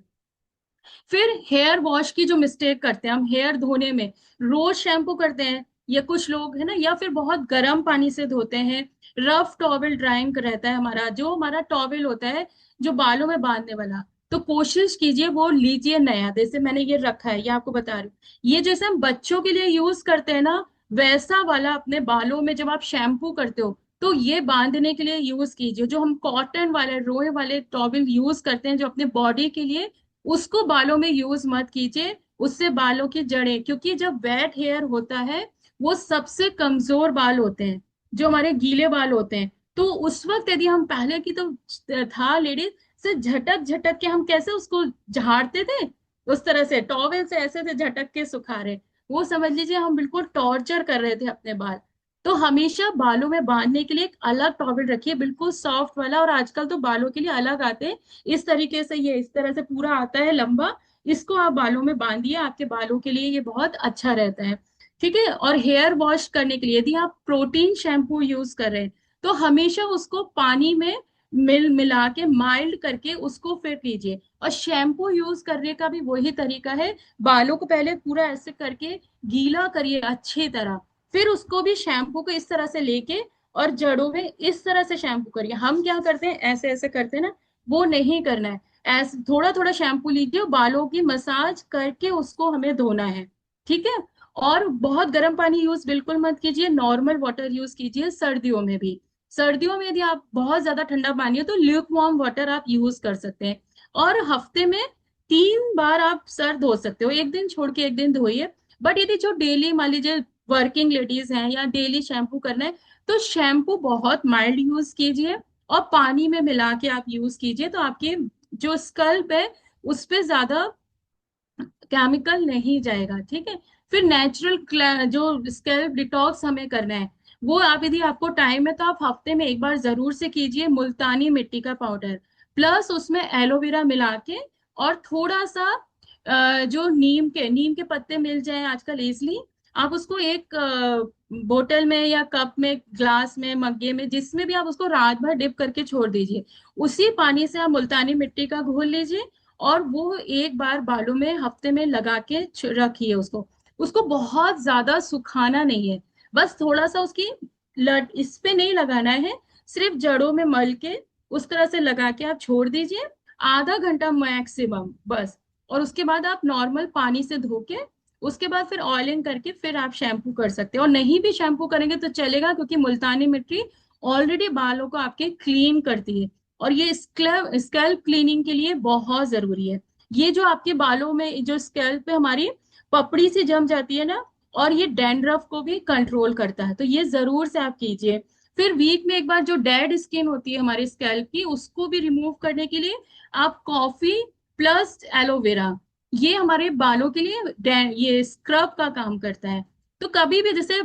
A: फिर हेयर वॉश की जो मिस्टेक करते हैं हम हेयर धोने में, रोज शैम्पू करते हैं या कुछ लोग है ना, या फिर बहुत गर्म पानी से धोते हैं। रफ टॉवेल ड्राइंग रहता है हमारा, जो हमारा टॉवेल होता है जो बालों में बांधने वाला, तो कोशिश कीजिए वो लीजिए नया। जैसे मैंने ये रखा है, ये आपको बता रही हूँ, ये जैसे हम बच्चों के लिए यूज करते हैं ना, वैसा वाला अपने बालों में जब आप शैम्पू करते हो तो ये बांधने के लिए यूज कीजिए। जो हम कॉटन वाले रोए वाले टॉवेल यूज करते हैं जो अपने बॉडी के लिए, उसको बालों में यूज मत कीजिए। उससे बालों की जड़ें, क्योंकि जब वेट हेयर होता है वो सबसे कमजोर बाल होते हैं, जो हमारे गीले बाल होते हैं। तो उस वक्त यदि हम पहले की तो था लेडीज से झटक झटक के हम कैसे उसको झाड़ते थे, उस तरह से टॉवेल से ऐसे थे झटक के सुखा रहे, वो समझ लीजिए हम बिल्कुल टॉर्चर कर रहे थे अपने बाल। तो हमेशा बालों में बांधने के लिए एक अलग टॉवेल रखिए, बिल्कुल सॉफ्ट वाला। और आजकल तो बालों के लिए अलग आते हैं इस तरीके से, ये इस तरह से पूरा आता है लंबा, इसको आप बालों में बांधिए, आपके बालों के लिए ये बहुत अच्छा रहता है। ठीक है। और हेयर वॉश करने के लिए यदि आप प्रोटीन शैम्पू यूज कर रहे हैं तो हमेशा उसको पानी में मिला के माइल्ड करके उसको फिर लीजिए। और शैम्पू यूज करने का भी वही तरीका है, बालों को पहले पूरा ऐसे करके गीला करिए अच्छी तरह, फिर उसको भी शैम्पू को इस तरह से लेके और जड़ों में इस तरह से शैम्पू करिए। हम क्या करते हैं ऐसे ऐसे करते हैं ना, वो नहीं करना है। ऐसे थोड़ा थोड़ा शैम्पू लीजिए और बालों की मसाज करके उसको हमें धोना है। ठीक है। और बहुत गर्म पानी यूज बिल्कुल मत कीजिए, नॉर्मल वाटर यूज कीजिए सर्दियों में भी। सर्दियों में यदि आप बहुत ज्यादा ठंडा पानी है तो ल्यूक वार्म वाटर आप यूज कर सकते हैं। और हफ्ते में 3 बार आप सर धो सकते हो, एक दिन छोड़ के एक दिन धोइए। बट यदि जो डेली मान लीजिए वर्किंग लेडीज हैं या डेली शैम्पू करना है तो शैम्पू बहुत माइल्ड यूज कीजिए और पानी में मिला के आप यूज कीजिए, तो आपके जो स्कल्प है उस पे ज्यादा केमिकल नहीं जाएगा। ठीक है। फिर नेचुरल जो स्कैल्प डिटॉक्स हमें करना है, वो आप यदि आपको टाइम है तो आप हफ्ते में एक बार जरूर से कीजिए। मुल्तानी मिट्टी का पाउडर प्लस उसमें एलोवेरा मिला के, और थोड़ा सा जो नीम के पत्ते मिल जाए आजकल इजली, आप उसको एक बोतल में या कप में ग्लास में मग्गे में जिसमें भी आप उसको रात भर डिप करके छोड़ दीजिए। उसी पानी से आप मुल्तानी मिट्टी का घोल लीजिए और वो एक बार बालों में हफ्ते में लगा के रखिए उसको। उसको बहुत ज्यादा सुखाना नहीं है, बस थोड़ा सा उसकी लट इस पे नहीं लगाना है, सिर्फ जड़ों में मल के उस तरह से लगा के आप छोड़ दीजिए, आधा घंटा मैक्सिमम बस। और उसके बाद आप नॉर्मल पानी से धो के उसके बाद फिर ऑयलिंग करके फिर आप शैम्पू कर सकते हैं। और नहीं भी शैम्पू करेंगे तो चलेगा, क्योंकि मुल्तानी मिट्टी ऑलरेडी बालों को आपके क्लीन करती है। और ये स्कैल्प क्लीनिंग के लिए बहुत जरूरी है। ये जो आपके बालों में जो स्कैल्प पे हमारी पपड़ी सी जम जाती है ना, और ये डैंड्रफ को भी कंट्रोल करता है, तो ये जरूर से आप कीजिए। फिर वीक में एक बार जो डेड स्किन होती है हमारे स्कैल्प की उसको भी रिमूव करने के लिए आप कॉफी प्लस एलोवेरा, ये हमारे बालों के लिए ये स्क्रब का काम करता है। तो कभी भी जैसे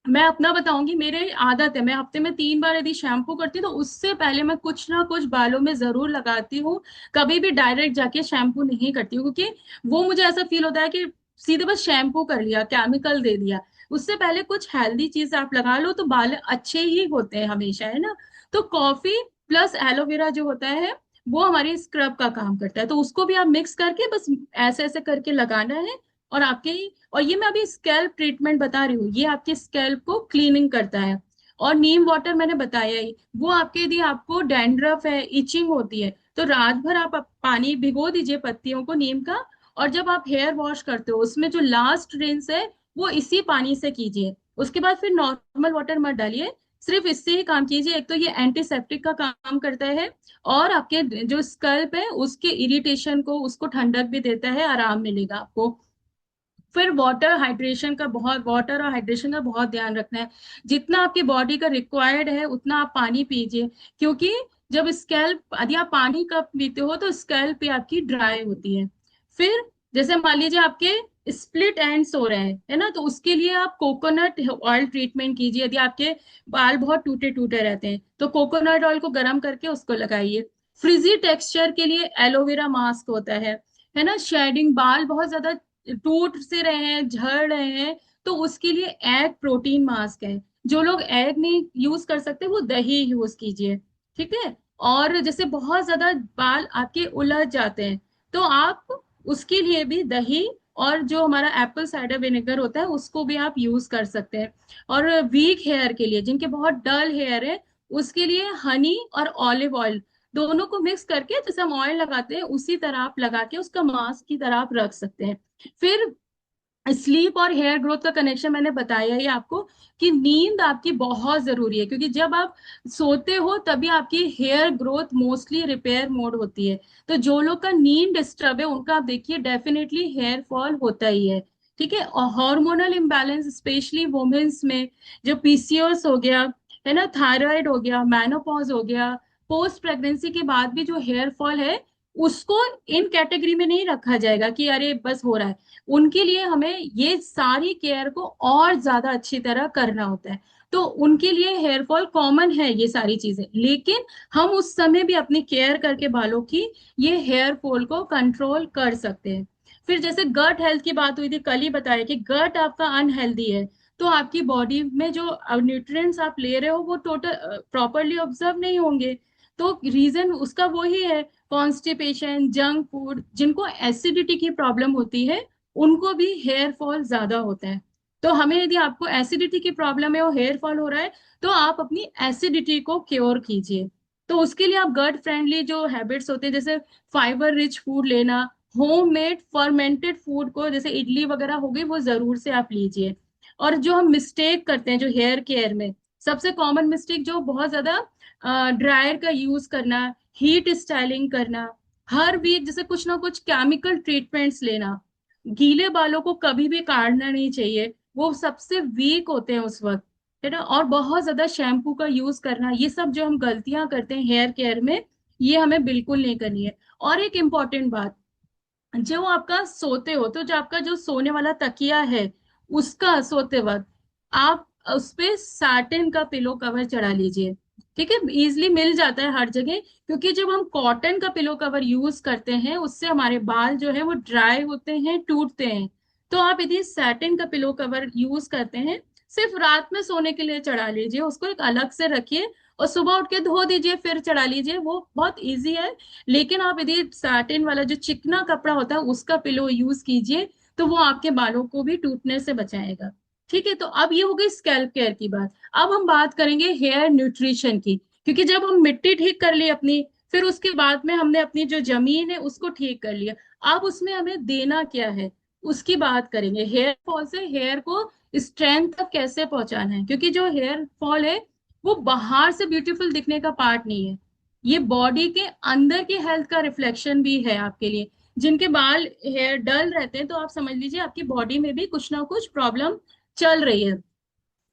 A: मैं अपना बताऊंगी, मेरे आदत है मैं हफ्ते में 3 बार यदि शैम्पू करती हूँ तो उससे पहले मैं कुछ ना कुछ बालों में जरूर लगाती हूँ। कभी भी डायरेक्ट जाके शैम्पू नहीं करती हूँ, क्योंकि वो मुझे ऐसा फील होता है कि सीधे बस शैम्पू कर लिया, केमिकल दे दिया। उससे पहले कुछ हेल्दी चीज आप लगा लो तो बाल अच्छे ही होते हैं हमेशा, है ना। तो कॉफी प्लस एलोवेरा जो होता है वो हमारी स्क्रब का काम करता है, तो उसको भी आप मिक्स करके बस ऐसे ऐसे करके लगाना है। और आपके, और ये मैं अभी स्कैल्प ट्रीटमेंट बता रही हूँ, ये आपके स्कैल्प को क्लीनिंग करता है। और नीम वाटर मैंने बताया ही, वो आपके यदि आपको डैंड्रफ है, इचिंग होती है, तो रात भर आप पानी भिगो दीजिए पत्तियों को नीम का, और जब आप हेयर वॉश करते हो उसमें जो लास्ट रिंस है वो इसी पानी से कीजिए। उसके बाद फिर नॉर्मल वाटर मत डालिए, सिर्फ इससे ही काम कीजिए। एक तो ये एंटीसेप्टिक का काम करता है, और आपके जो स्कल्प है उसके इरिटेशन को उसको ठंडक भी देता है, आराम मिलेगा आपको। फिर वाटर और हाइड्रेशन का बहुत ध्यान रखना है। जितना आपकी बॉडी का रिक्वायर्ड है उतना आप पानी पीजिए, क्योंकि जब स्कैल्प यदि आप पानी कम पीते हो तो स्कैल्प पे आपकी ड्राई होती है। फिर जैसे मान लीजिए आपके स्प्लिट एंड्स हो रहे हैं, है ना, तो उसके लिए आप कोकोनट ऑयल ट्रीटमेंट कीजिए। यदि आपके बाल बहुत टूटे टूटे रहते हैं तो कोकोनट ऑयल को गर्म करके उसको लगाइए। फ्रिजी टेक्सचर के लिए एलोवेरा मास्क होता है ना। शेडिंग, बाल बहुत ज्यादा टूट से रहे हैं, झड़ रहे हैं, तो उसके लिए एग प्रोटीन मास्क है। जो लोग एग नहीं यूज कर सकते वो दही यूज कीजिए, ठीक है। और जैसे बहुत ज्यादा बाल आपके उलझ जाते हैं तो आप उसके लिए भी दही और जो हमारा एप्पल साइडर विनेगर होता है उसको भी आप यूज कर सकते हैं। और वीक हेयर के लिए, जिनके बहुत डल हेयर है, उसके लिए हनी और ऑलिव ऑयल दोनों को मिक्स करके जैसे हम ऑयल लगाते हैं उसी तरह आप लगा के उसका मास्क की तरह आप रख सकते हैं। फिर स्लीप और हेयर ग्रोथ का कनेक्शन मैंने बताया ही आपको, कि नींद आपकी बहुत जरूरी है, क्योंकि जब आप सोते हो तभी आपकी hair growth mostly repair mode होती है। तो जो लोग का नींद डिस्टर्ब है उनका आप देखिए डेफिनेटली हेयर फॉल होता ही है, ठीक है। और हार्मोनल इम्बैलेंस स्पेशली वुमेन्स में, जो पीसीओएस हो गया, है ना, थायराइड हो गया, मेनोपॉज हो गया, पोस्ट प्रेगनेंसी के बाद भी जो हेयर फॉल है, उसको इन कैटेगरी में नहीं रखा जाएगा कि अरे बस हो रहा है। उनके लिए हमें ये सारी केयर को और ज्यादा अच्छी तरह करना होता है। तो उनके लिए हेयर फॉल कॉमन है ये सारी चीजें, लेकिन हम उस समय भी अपनी केयर करके बालों की ये हेयर फॉल को कंट्रोल कर सकते हैं। फिर जैसे गट हेल्थ की बात हुई थी, कल ही बताया कि गट आपका अनहेल्दी है तो आपकी बॉडी में जो न्यूट्रिएंट्स आप ले रहे हो वो टोटल प्रॉपरली ऑब्जर्व नहीं होंगे। तो रीजन उसका वही है, कॉन्स्टिपेशन, जंक फूड। जिनको एसिडिटी की प्रॉब्लम होती है उनको भी हेयर फॉल ज्यादा होता है। तो हमें, यदि आपको एसिडिटी की प्रॉब्लम है और हेयर फॉल हो रहा है, तो आप अपनी एसिडिटी को क्योर कीजिए। तो उसके लिए आप गट फ्रेंडली जो हैबिट्स होते हैं, जैसे फाइबर रिच फूड लेना, होममेड फर्मेंटेड फूड को, जैसे इडली वगैरह हो गई, वो जरूर से आप लीजिए। और जो हम मिस्टेक करते हैं जो हेयर केयर में, सबसे कॉमन मिस्टेक जो बहुत ज्यादा, ड्रायर का यूज करना, हीट स्टाइलिंग करना, हर वीक जैसे कुछ ना कुछ केमिकल ट्रीटमेंट्स लेना। गीले बालों को कभी भी काटना नहीं चाहिए, वो सबसे वीक होते हैं उस वक्त, है ना। और बहुत ज्यादा शैम्पू का यूज करना, ये सब जो हम गलतियां करते हैं हेयर केयर में, ये हमें बिल्कुल नहीं करनी है। और एक इम्पॉर्टेंट बात, जो आपका सोते हो तो जो आपका जो सोने वाला तकिया है, उसका सोते वक्त आप उस पे साटिन का पिलो कवर चढ़ा लीजिए, ठीक है। इजिली मिल जाता है हर जगह, क्योंकि जब हम कॉटन का पिलो कवर यूज करते हैं उससे हमारे बाल जो है वो ड्राई होते हैं, टूटते हैं। तो आप यदि सैटिन का पिलो कवर यूज करते हैं, सिर्फ रात में सोने के लिए चढ़ा लीजिए, उसको एक अलग से रखिए और सुबह उठ के धो दीजिए फिर चढ़ा लीजिए, वो बहुत इजी है। लेकिन आप यदि साटिन वाला जो चिकना कपड़ा होता है उसका पिलो यूज कीजिए, तो वो आपके बालों को भी टूटने से बचाएगा, ठीक है। तो अब ये हो गई स्कैल्प केयर की बात। अब हम बात करेंगे हेयर न्यूट्रिशन की, क्योंकि जब हम मिट्टी ठीक कर ली अपनी, फिर उसके बाद में हमने अपनी जो जमीन है उसको ठीक कर लिया, अब उसमें हमें देना क्या है, उसकी बात करेंगे। हेयर फॉल से हेयर को स्ट्रेंथ तक कैसे पहुंचाना है, क्योंकि जो हेयर फॉल है वो बाहर से ब्यूटीफुल दिखने का पार्ट नहीं है, ये बॉडी के अंदर की हेल्थ का रिफ्लेक्शन भी है आपके लिए। जिनके बाल हेयर डल रहते हैं तो आप समझ लीजिए आपकी बॉडी में भी कुछ ना कुछ प्रॉब्लम चल रही है।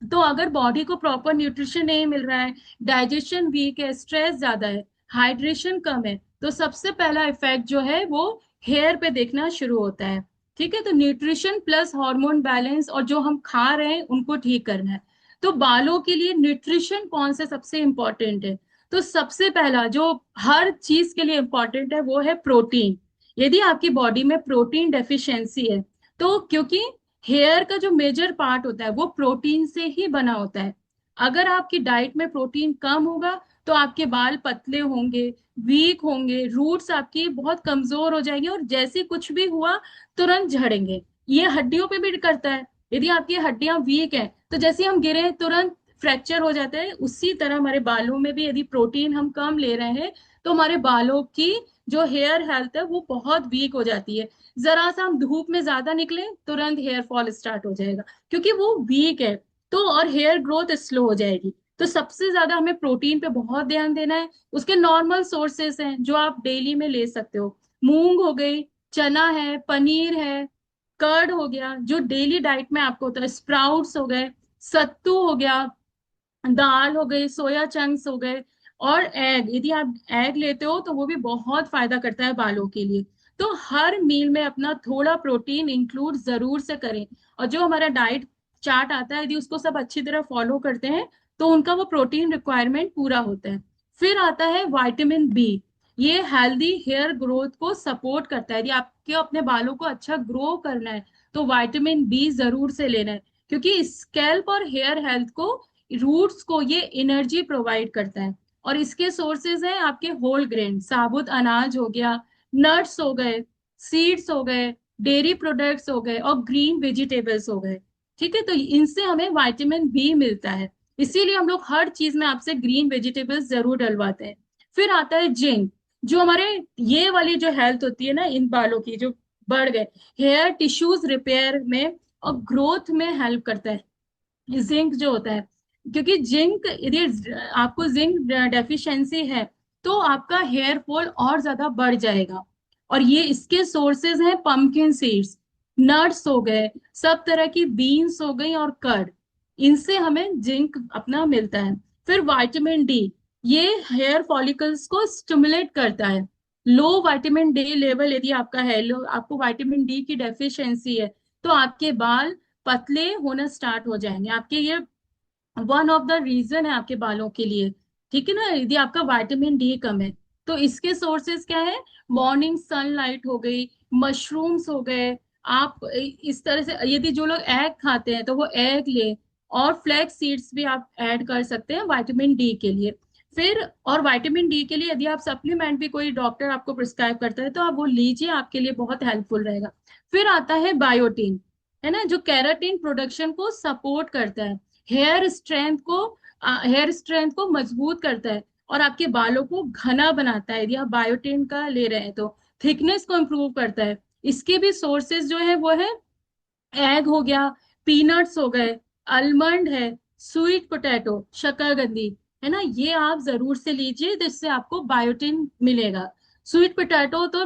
A: तो अगर बॉडी को प्रॉपर न्यूट्रिशन नहीं मिल रहा है, डाइजेशन वीक है, स्ट्रेस ज्यादा है, हाइड्रेशन कम है, तो सबसे पहला इफेक्ट जो है वो हेयर पे देखना शुरू होता है, ठीक है। तो न्यूट्रिशन प्लस हार्मोन बैलेंस और जो हम खा रहे हैं उनको ठीक करना है। तो बालों के लिए न्यूट्रिशन कौन सा सबसे इंपॉर्टेंट है, तो सबसे पहला जो हर चीज के लिए इंपॉर्टेंट है वो है प्रोटीन। यदि आपकी बॉडी में प्रोटीन डेफिशिएंसी है, तो क्योंकि हेयर का जो मेजर पार्ट होता है वो प्रोटीन से ही बना होता है, अगर आपकी डाइट में प्रोटीन कम होगा तो आपके बाल पतले होंगे, वीक होंगे, रूट्स आपकी बहुत कमजोर हो जाएंगे, और जैसे कुछ भी हुआ तुरंत झड़ेंगे। ये हड्डियों पे भी करता है, यदि आपकी हड्डियां वीक हैं तो जैसे हम गिरे तुरंत फ्रैक्चर हो जाता है, उसी तरह हमारे बालों में भी यदि प्रोटीन हम कम ले रहे हैं तो हमारे बालों की जो हेयर हेल्थ है वो बहुत वीक हो जाती है। जरा सा हम धूप में ज्यादा निकले तुरंत हेयर फॉल स्टार्ट हो जाएगा, क्योंकि वो वीक है। तो और हेयर ग्रोथ स्लो हो जाएगी। तो सबसे ज्यादा हमें प्रोटीन पे बहुत ध्यान देना है। उसके नॉर्मल सोर्सेस हैं जो आप डेली में ले सकते हो, मूंग हो गई, चना है, पनीर है, कर्ड हो गया जो डेली डाइट में आपको होता है, स्प्राउट्स हो गए, सत्तू हो गया, दाल हो गई, सोया चंक्स हो गए, और एग, यदि आप एग लेते हो तो वो भी बहुत फायदा करता है बालों के लिए। तो हर मील में अपना थोड़ा प्रोटीन इंक्लूड जरूर से करें। और जो हमारा डाइट चार्ट आता है, यदि उसको सब अच्छी तरह फॉलो करते हैं तो उनका वो प्रोटीन रिक्वायरमेंट पूरा होता है। फिर आता है विटामिन बी। ये हेल्दी हेयर ग्रोथ को सपोर्ट करता है। यदि आपके अपने बालों को अच्छा ग्रो करना है तो विटामिन बी जरूर से लेना है, क्योंकि स्कैल्प और हेयर हेल्थ को, रूट्स को ये एनर्जी प्रोवाइड करता है। और इसके सोर्सेज हैं आपके होल ग्रेन, साबुत अनाज हो गया, नट्स हो गए, सीड्स हो गए, डेयरी प्रोडक्ट्स हो गए और ग्रीन वेजिटेबल्स हो गए। ठीक है, तो इनसे हमें विटामिन बी मिलता है। इसीलिए हम लोग हर चीज में आपसे ग्रीन वेजिटेबल्स जरूर डलवाते हैं। फिर आता है जिंक, जो हमारे ये वाली जो हेल्थ होती है ना इन बालों की, जो बढ़ गए, हेयर टिश्यूज रिपेयर में और ग्रोथ में हेल्प करता है जिंक जो होता है। क्योंकि जिंक, यदि आपको जिंक डेफिशिएंसी है तो आपका हेयर फॉल और ज्यादा बढ़ जाएगा। और ये इसके सोर्सेज हैं पंपकिन सीड्स, नट्स हो गए, सब तरह की बीन्स हो गई और कर्ड, इनसे हमें जिंक अपना मिलता है। फिर विटामिन डी, ये हेयर फॉलिकल्स को स्टिमुलेट करता है। लो विटामिन डी लेवल यदि आपका है, लो आपको विटामिन डी की डेफिशिएंसी है, तो आपके बाल पतले होना स्टार्ट हो जाएंगे। आपके ये वन ऑफ द रीजन है आपके बालों के लिए। ठीक है ना, यदि आपका विटामिन डी कम है तो इसके सोर्सेज क्या है, मॉर्निंग सनलाइट हो गई, मशरूम्स हो गए। आप इस तरह से, यदि जो लोग एग खाते हैं तो वो एग ले, और फ्लैक्स सीड्स भी आप ऐड कर सकते हैं विटामिन डी के लिए। फिर और विटामिन डी के लिए यदि आप सप्लीमेंट भी कोई डॉक्टर आपको प्रिस्क्राइब करता है तो आप वो लीजिए, आपके लिए बहुत हेल्पफुल रहेगा। फिर आता है बायोटीन, है ना, जो कैराटीन प्रोडक्शन को सपोर्ट करता है, हेयर स्ट्रेंथ को हेयर स्ट्रेंथ को मजबूत करता है और आपके बालों को घना बनाता है। यदि आप बायोटिन का ले रहे हैं तो थिकनेस को इम्प्रूव करता है। इसके भी सोर्सेज जो है वो है, एग हो गया, पीनट्स हो गए, आलमंड है, स्वीट पोटैटो, शकरकंदी, है ना, ये आप जरूर से लीजिए जिससे आपको बायोटिन मिलेगा। स्वीट पोटैटो तो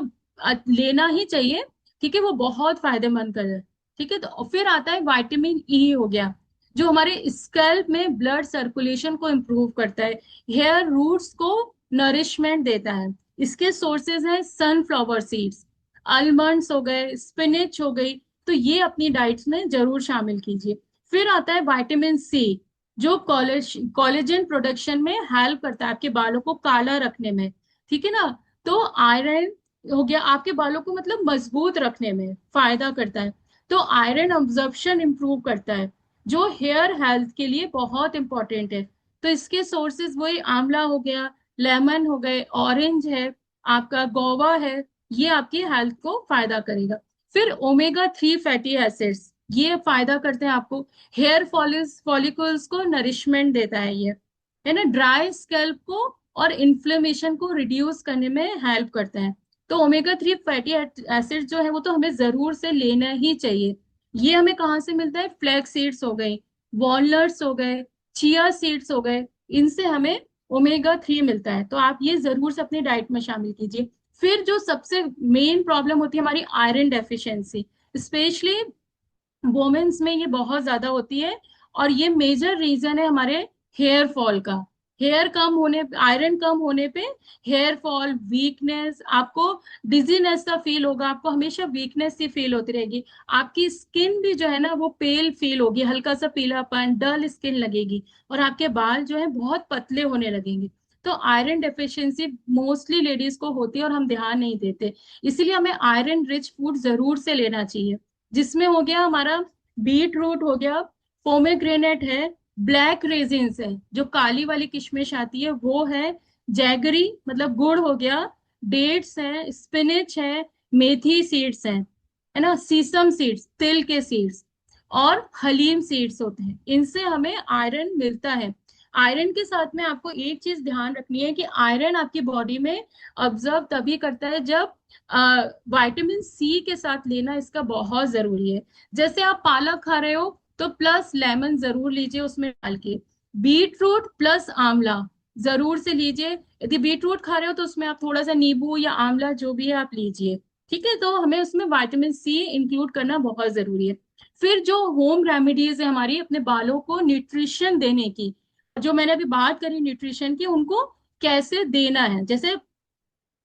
A: लेना ही चाहिए, ठीक है, वो बहुत फायदेमंद कर है। ठीक है, तो फिर आता है विटामिन ई हो गया, जो हमारे स्कैल्प में ब्लड सर्कुलेशन को इम्प्रूव करता है, हेयर रूट्स को नरिशमेंट देता है। इसके सोर्सेज हैं सनफ्लावर सीड्स, आलमंड्स हो गए, स्पिनच हो गई, तो ये अपनी डाइट्स में जरूर शामिल कीजिए। फिर आता है विटामिन सी, जो कोलेजन प्रोडक्शन में हेल्प करता है, आपके बालों को काला रखने में। ठीक है ना, तो आयरन हो गया, आपके बालों को मतलब मजबूत रखने में फायदा करता है। तो आयरन अब्जॉर्प्शन इंप्रूव करता है, जो हेयर हेल्थ के लिए बहुत इंपॉर्टेंट है। तो इसके सोर्सेज वही आंवला हो गया, लेमन हो गए, ऑरेंज है, आपका गोवा है, ये आपकी हेल्थ को फायदा करेगा। फिर ओमेगा 3 फैटी एसिड्स, ये फायदा करते हैं आपको, हेयर फॉलिकल्स को नरिशमेंट देता है ये, है ना, ड्राई स्कैल्प को और इन्फ्लेमेशन को रिड्यूस करने में हेल्प करता है। तो ओमेगा 3 फैटी एसिड जो है वो तो हमें जरूर से लेना ही चाहिए। ये हमें कहाँ से मिलता है, फ्लैक्स सीड्स हो गई, वॉलनट्स हो गए, चिया सीड्स हो गए, इनसे हमें ओमेगा 3 मिलता है। तो आप ये जरूर से अपनी डाइट में शामिल कीजिए। फिर जो सबसे मेन प्रॉब्लम होती है हमारी आयरन डेफिशिएंसी, स्पेशली वुमेन्स में ये बहुत ज्यादा होती है। और ये मेजर रीजन है हमारे हेयर फॉल का। हेयर कम होने, आयरन कम होने पे हेयर फॉल, वीकनेस, आपको डिजीनेस सा फील होगा, आपको हमेशा वीकनेस सी फील होती रहेगी, आपकी स्किन भी जो है ना वो पेल फील होगी, हल्का सा पीलापन, डल स्किन लगेगी, और आपके बाल जो है बहुत पतले होने लगेंगे। तो आयरन डेफिशिएंसी मोस्टली लेडीज को होती है और हम ध्यान नहीं देते। इसीलिए हमें आयरन रिच फूड जरूर से लेना चाहिए, जिसमें हो गया हमारा बीट रूट हो गया, पोमेग्रेनेट है, ब्लैक रेजिन्स है, जो काली वाली किशमिश आती है वो है, जैगरी मतलब गुड़ हो गया, डेट्स है, स्पिनच है, मेथी सीड्स है ना, सीसम सीड्स, तिल के सीड्स, और हलीम सीड्स होते हैं, इनसे हमें आयरन मिलता है। आयरन के साथ में आपको एक चीज ध्यान रखनी है कि आयरन आपकी बॉडी में ऑब्जर्व तभी करता है जब विटामिन सी के साथ लेना इसका बहुत जरूरी है। जैसे आप पालक खा रहे हो तो प्लस लेमन जरूर लीजिए उसमें डाल के, बीट रूट प्लस आंवला जरूर से लीजिए। यदि बीट रूट खा रहे हो तो उसमें आप थोड़ा सा नींबू या आंवला जो भी है आप लीजिए। ठीक है, तो हमें उसमें विटामिन सी इंक्लूड करना बहुत जरूरी है। फिर जो होम रेमेडीज है हमारी अपने बालों को न्यूट्रिशन देने की, जो मैंने अभी बात करी न्यूट्रिशन की, उनको कैसे देना है, जैसे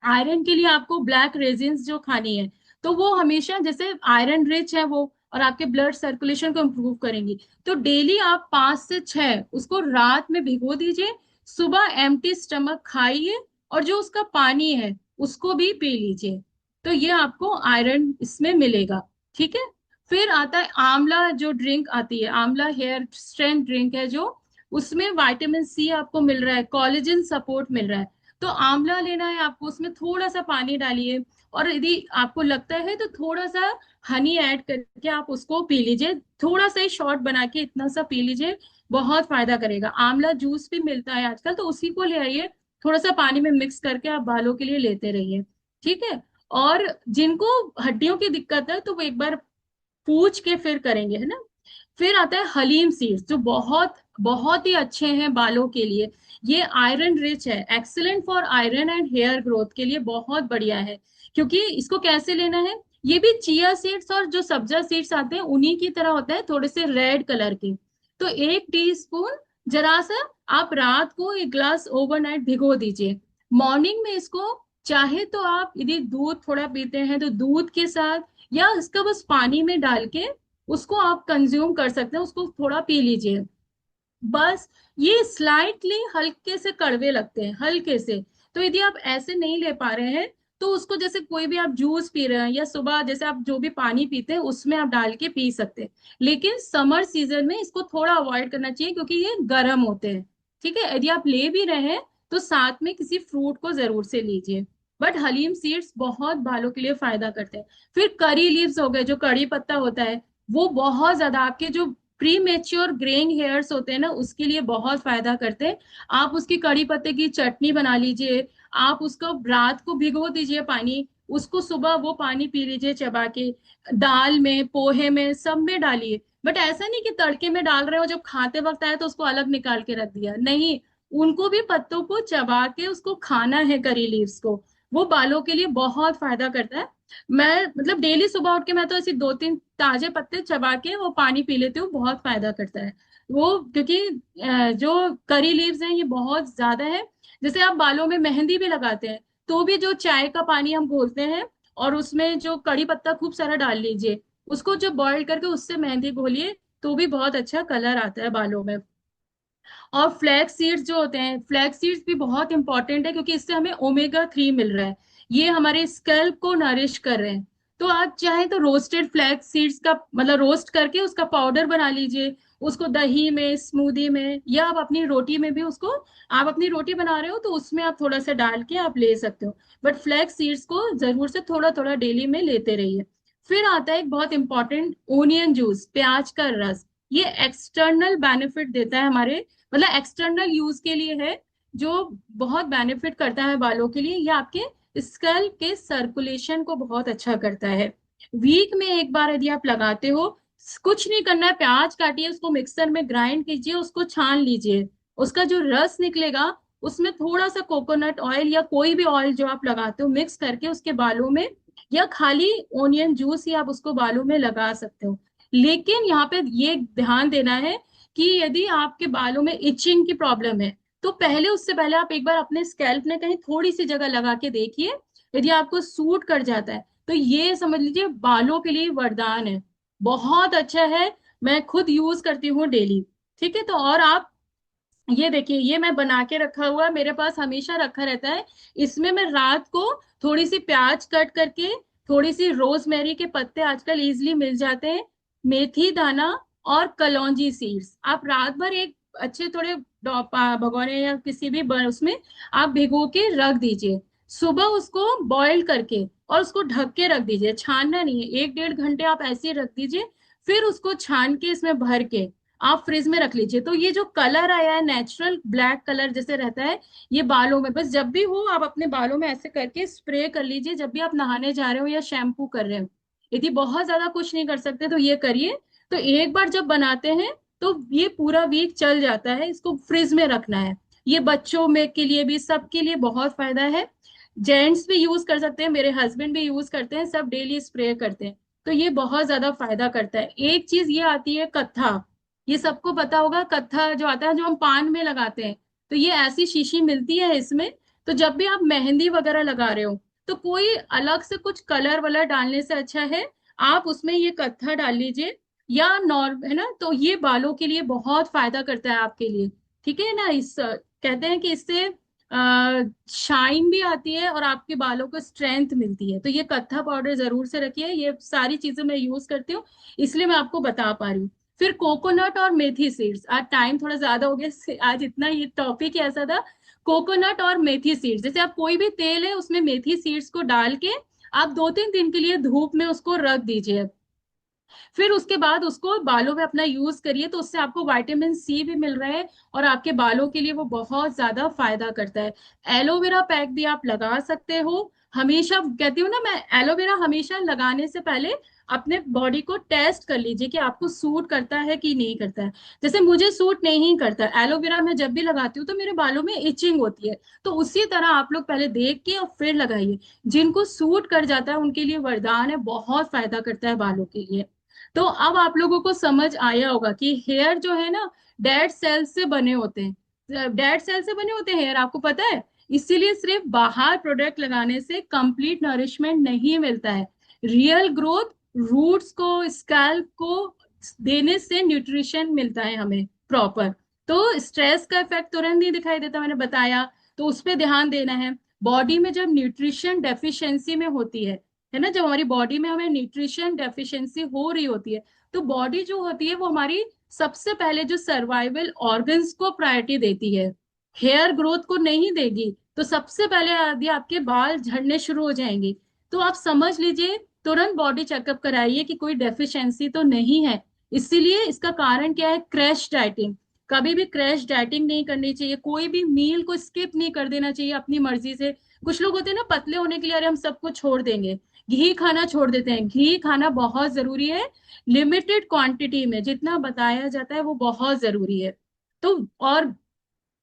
A: आयरन के लिए आपको ब्लैक रेजिन्स जो खानी है, तो वो हमेशा जैसे आयरन रिच है वो, और आपके ब्लड सर्कुलेशन को इम्प्रूव करेंगी। तो डेली आप 5 से 6 उसको रात में भिगो दीजिए, सुबह एम्प्टी स्टमक खाइए, और जो उसका पानी है उसको भी पी लीजिए। तो ये आपको आयरन इसमें मिलेगा। ठीक है। फिर आता है आंवला, जो ड्रिंक आती है, आंवला हेयर स्ट्रेंथ ड्रिंक है जो, उसमें विटामिन सी आपको मिल रहा है, कोलेजन सपोर्ट मिल रहा है। तो आंवला लेना है आपको, उसमें थोड़ा सा पानी डालिए, और यदि आपको लगता है तो थोड़ा सा हनी ऐड करके आप उसको पी लीजिए, थोड़ा सा ही शॉर्ट बना के इतना सा पी लीजिए। बहुत फायदा करेगा। आंवला जूस भी मिलता है आजकल, तो उसी को ले आइए, थोड़ा सा पानी में मिक्स करके आप बालों के लिए लेते रहिए। ठीक है। और जिनको हड्डियों की दिक्कत है तो वो एक बार पूछ के फिर करेंगे, है ना। फिर आता है हलीम सीड्स, जो बहुत बहुत ही अच्छे हैं बालों के लिए। ये आयरन रिच है, excellent for iron and hair growth के लिए बहुत बढ़िया है। क्योंकि इसको कैसे लेना है, ये भी चिया सीड्स और जो सब्जा सीड्स आते हैं उन्हीं की तरह होता है, थोड़े से रेड कलर के। तो 1 टीस्पून, जरा सा, आप रात को 1 ग्लास ओवरनाइट भिगो दीजिए। मॉर्निंग में इसको, चाहे तो आप यदि दूध थोड़ा पीते हैं तो दूध के साथ, या इसका बस पानी में डाल के उसको आप कंज्यूम कर सकते हैं, उसको थोड़ा पी लीजिए बस। ये स्लाइटली हल्के से कड़वे लगते हैं, हल्के से। तो यदि आप ऐसे नहीं ले पा रहे हैं तो उसको, जैसे कोई भी आप जूस पी रहे हैं या सुबह जैसे आप जो भी पानी पीते हैं उसमें आप डाल के पी सकते हैं। लेकिन समर सीजन में इसको थोड़ा अवॉइड करना चाहिए क्योंकि ये गर्म होते हैं। ठीक है। यदि आप ले भी रहे हैं तो साथ में किसी फ्रूट को जरूर से लीजिए। बट हलीम सीड्स बहुत बालों के लिए फायदा करते हैं। फिर करी लीव्स हो गए, जो कड़ी पत्ता होता है, वो बहुत ज्यादा आपके जो प्री मेच्योर ग्रेइंग हेयर्स होते हैं ना, उसके लिए बहुत फायदा करते हैं। आप उसकी कड़ी पत्ते की चटनी बना लीजिए, आप उसको रात को भिगो दीजिए पानी, उसको सुबह वो पानी पी लीजिए चबा के। दाल में, पोहे में, सब में डालिए। बट ऐसा नहीं कि तड़के में डाल रहे हो, जब खाते वक्त आए तो उसको अलग निकाल के रख दिया, नहीं। उनको भी पत्तों को चबा के उसको खाना है, करी लीव्स को। वो बालों के लिए बहुत फायदा करता है। मैं मतलब डेली सुबह उठ के मैं तो ऐसे 2-3 ताजे पत्ते चबा के वो पानी पी लेती हूँ, बहुत फायदा करता है वो। क्योंकि जो करी लीव्स हैं ये बहुत ज्यादा है। जैसे आप बालों में मेहंदी भी लगाते हैं तो भी जो चाय का पानी हम घोलते हैं और उसमें जो कड़ी पत्ता खूब सारा डाल लीजिए, उसको जब बॉईल करके उससे मेहंदी घोलिए तो भी बहुत अच्छा कलर आता है बालों में। और फ्लैक्स सीड्स जो होते हैं, फ्लैक्स सीड्स भी बहुत इंपॉर्टेंट है क्योंकि इससे हमें ओमेगा 3 मिल रहा है। ये हमारे स्कैल्प को नरिश कर रहे हैं। तो आप चाहें तो रोस्टेड फ्लैक्स सीड्स का मतलब रोस्ट करके उसका पाउडर बना लीजिए, उसको दही में, स्मूदी में, या आप अपनी रोटी में भी उसको, आप अपनी रोटी बना रहे हो तो उसमें आप थोड़ा सा डाल के आप ले सकते हो। बट फ्लैक्स सीड्स को जरूर से थोड़ा थोड़ा डेली में लेते रहिए। फिर आता है एक बहुत इंपॉर्टेंट, ओनियन जूस, प्याज का रस। ये एक्सटर्नल बेनिफिट देता है हमारे, मतलब एक्सटर्नल यूज के लिए है, जो बहुत बेनिफिट करता है बालों के लिए। ये आपके स्कैल्प के सर्कुलेशन को बहुत अच्छा करता है। वीक में एक बार यदि आप लगाते हो, कुछ नहीं करना है, प्याज काटिए, उसको मिक्सर में ग्राइंड कीजिए, उसको छान लीजिए, उसका जो रस निकलेगा उसमें थोड़ा सा कोकोनट ऑयल या कोई भी ऑयल जो आप लगाते हो मिक्स करके उसके बालों में, या खाली ओनियन जूस ही आप उसको बालों में लगा सकते हो। लेकिन यहाँ पे ये ध्यान देना है कि यदि आपके बालों में इचिंग की प्रॉब्लम है तो पहले, उससे पहले आप एक बार अपने स्कैल्प में कहीं थोड़ी सी जगह लगा के देखिए। यदि आपको सूट कर जाता है तो ये समझ लीजिए बालों के लिए वरदान है, बहुत अच्छा है। मैं खुद यूज करती हूँ डेली। ठीक है। तो और आप ये देखिए, ये मैं बना के रखा हुआ है, मेरे पास हमेशा रखा रहता है। इसमें मैं रात को थोड़ी सी प्याज कट करके, थोड़ी सी रोजमेरी के पत्ते आजकल इजीली मिल जाते हैं, मेथी दाना और कलौंजी सीड्स, आप रात भर एक अच्छे थोड़े भगोने या किसी भी उसमें आप भिगो के रख दीजिए। सुबह उसको बॉईल करके और उसको ढक के रख दीजिए, छानना नहीं है, 1-1.5 घंटे आप ऐसे ही रख दीजिए। फिर उसको छान के इसमें भर के आप फ्रिज में रख लीजिए। तो ये जो कलर आया है, नेचुरल ब्लैक कलर जैसे रहता है, ये बालों में बस जब भी हो आप अपने बालों में ऐसे करके स्प्रे कर लीजिए, जब भी आप नहाने जा रहे हो या शैम्पू कर रहे हो। यदि बहुत ज्यादा कुछ नहीं कर सकते तो ये करिए। तो एक बार जब बनाते हैं तो ये पूरा वीक चल जाता है, इसको फ्रिज में रखना है। ये बच्चों में के लिए भी, सबके लिए बहुत फायदा है। जेंट्स भी यूज कर सकते हैं, मेरे हस्बैंड भी यूज करते हैं, सब डेली स्प्रे करते हैं। तो ये बहुत ज्यादा फायदा करता है। एक चीज ये आती है कत्था, ये सबको पता होगा, कत्था जो आता है जो हम पान में लगाते हैं, तो ये ऐसी शीशी मिलती है इसमें, तो जब भी आप मेहंदी वगैरह लगा रहे हो, तो कोई अलग से कुछ कलर वलर डालने से अच्छा है आप उसमें ये कत्था डाल लीजिए, या नॉर्म है ना, तो ये बालों के लिए बहुत फायदा करता है आपके लिए। ठीक है ना, इस कहते हैं कि इससे शाइन भी आती है और आपके बालों को स्ट्रेंथ मिलती है। तो ये कत्था पाउडर जरूर से रखिए, ये सारी चीजें मैं यूज करती हूँ, इसलिए मैं आपको बता पा रही हूँ। फिर कोकोनट और मेथी सीड्स, आज टाइम थोड़ा ज्यादा हो गया, आज इतना ये टॉपिक ही ऐसा था। कोकोनट और मेथी सीड्स, जैसे आप कोई भी तेल है उसमें मेथी सीड्स को डाल के आप 2-3 दिन के लिए धूप में उसको रख दीजिए। फिर उसके बाद उसको बालों में अपना यूज करिए, तो उससे आपको विटामिन सी भी मिल रहा है और आपके बालों के लिए वो बहुत ज्यादा फायदा करता है। एलोवेरा पैक भी आप लगा सकते हो। हमेशा कहती हूँ ना मैं, एलोवेरा हमेशा लगाने से पहले अपने बॉडी को टेस्ट कर लीजिए कि आपको सूट करता है कि नहीं करता है। जैसे मुझे सूट नहीं करता एलोवेरा, मैं जब भी लगाती हूँ तो मेरे बालों में इचिंग होती है। तो उसी तरह आप लोग पहले देख के और फिर लगाइए। जिनको सूट कर जाता है उनके लिए वरदान है, बहुत फायदा करता है बालों के लिए। तो अब आप लोगों को समझ आया होगा कि हेयर जो है ना, डेड सेल से बने होते हैं, डेड सेल से बने होते हैं हेयर, आपको पता है। इसीलिए सिर्फ बाहर प्रोडक्ट लगाने से कंप्लीट नरिशमेंट नहीं मिलता है। रियल ग्रोथ रूट्स को, स्कैल्प को देने से न्यूट्रिशन मिलता है हमें प्रॉपर। तो स्ट्रेस का इफेक्ट तुरंत नहीं दिखाई देता, मैंने बताया, तो उस पर ध्यान देना है। बॉडी में जब न्यूट्रिशन डेफिशिएंसी में होती है ना, जब हमारी बॉडी में हमें न्यूट्रिशन डेफिशिएंसी हो रही होती है, तो बॉडी जो होती है वो हमारी सबसे पहले जो सर्वाइवल ऑर्गन्स को प्रायोरिटी देती है, हेयर ग्रोथ को नहीं देगी। तो सबसे पहले यदि आपके बाल झड़ने शुरू हो जाएंगे, तो आप समझ लीजिए तुरंत बॉडी चेकअप कराइए कि कोई डेफिशिएंसी तो नहीं है। इसीलिए इसका कारण क्या है, क्रैश डाइटिंग। कभी भी क्रैश डाइटिंग नहीं करनी चाहिए, कोई भी मील को स्किप नहीं कर देना चाहिए अपनी मर्जी से। कुछ लोग होते हैं ना पतले होने के लिए, अरे हम सबको छोड़ देंगे, घी खाना छोड़ देते हैं। घी खाना बहुत जरूरी है, लिमिटेड क्वांटिटी में, जितना बताया जाता है वो बहुत जरूरी है। तो और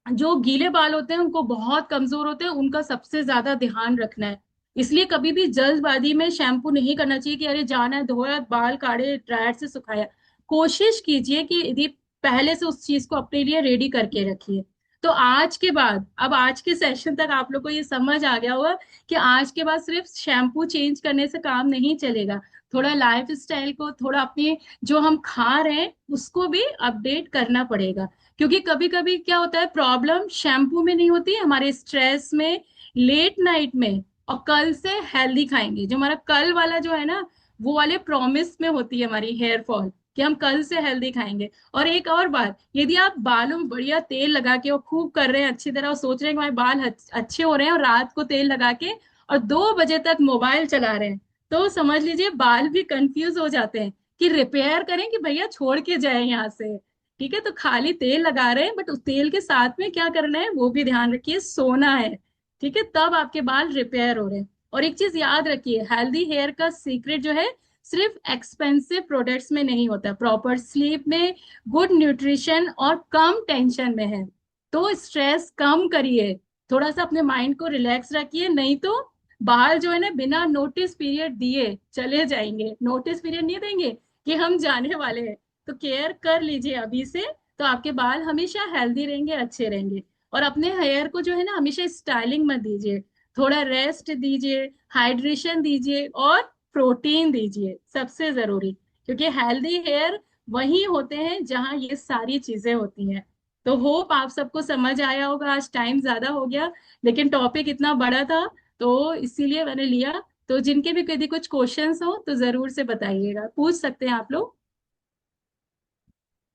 A: जो गीले बाल होते हैं उनको, बहुत कमजोर होते हैं उनका सबसे ज्यादा ध्यान रखना है। इसलिए कभी भी जल्दबाजी में शैम्पू नहीं करना चाहिए कि अरे जाना है, धोया, बाल काटे, ड्रायर से सुखाया। कोशिश कीजिए कि यदि पहले से उस चीज को अपने लिए रेडी करके रखिए। तो आज के बाद, अब आज के सेशन तक आप लोग को ये समझ आ गया होगा कि आज के बाद सिर्फ शैम्पू चेंज करने से काम नहीं चलेगा। थोड़ा लाइफ स्टाइल को, थोड़ा अपने जो हम खा रहे हैं उसको भी अपडेट करना पड़ेगा। क्योंकि कभी कभी क्या होता है, प्रॉब्लम शैम्पू में नहीं होती है, हमारे स्ट्रेस में, लेट नाइट में, और कल से हेल्दी खाएंगे, जो हमारा कल वाला जो है ना, वो वाले प्रॉमिस में होती है हमारी हेयर फॉल, कि हम कल से हेल्दी खाएंगे। और एक और बात, यदि आप बालों में बढ़िया तेल लगा के और खूब कर रहे हैं अच्छी तरह और सोच रहे हैं कि हमारे बाल अच्छे हो रहे हैं, और रात को तेल लगा के और 2 बजे तक मोबाइल चला रहे हैं, तो समझ लीजिए बाल भी कंफ्यूज हो जाते हैं कि रिपेयर करें कि भैया छोड़ के जाए यहाँ से। ठीक है, तो खाली तेल लगा रहे हैं, बट उस तेल के साथ में क्या करना है वो भी ध्यान रखिए, सोना है। ठीक है, तब आपके बाल रिपेयर हो रहे हैं। और एक चीज याद रखिए, हेल्दी हेयर का सीक्रेट जो है सिर्फ एक्सपेंसिव प्रोडक्ट्स में नहीं होता, प्रॉपर स्लीप में, गुड न्यूट्रिशन और कम टेंशन में है। तो स्ट्रेस कम करिए, थोड़ा सा अपने माइंड को रिलैक्स रखिए, नहीं तो बाहर जो है ना बिना नोटिस पीरियड दिए चले जाएंगे। नोटिस पीरियड नहीं देंगे कि हम जाने वाले हैं। तो केयर कर लीजिए अभी से, तो आपके बाल हमेशा हेल्दी रहेंगे, अच्छे रहेंगे। और अपने हेयर को जो है ना हमेशा स्टाइलिंग मत दीजिए, थोड़ा रेस्ट दीजिए, हाइड्रेशन दीजिए और प्रोटीन दीजिए, सबसे जरूरी। क्योंकि हेल्दी हेयर वही होते हैं जहां ये सारी चीजें होती हैं। तो होप आप सबको समझ आया होगा, आज टाइम ज्यादा हो गया लेकिन टॉपिक इतना बड़ा था, तो इसीलिए मैंने लिया। तो जिनके भी यदि कुछ क्वेश्चंस हो तो जरूर से बताइएगा, पूछ सकते हैं आप लोग।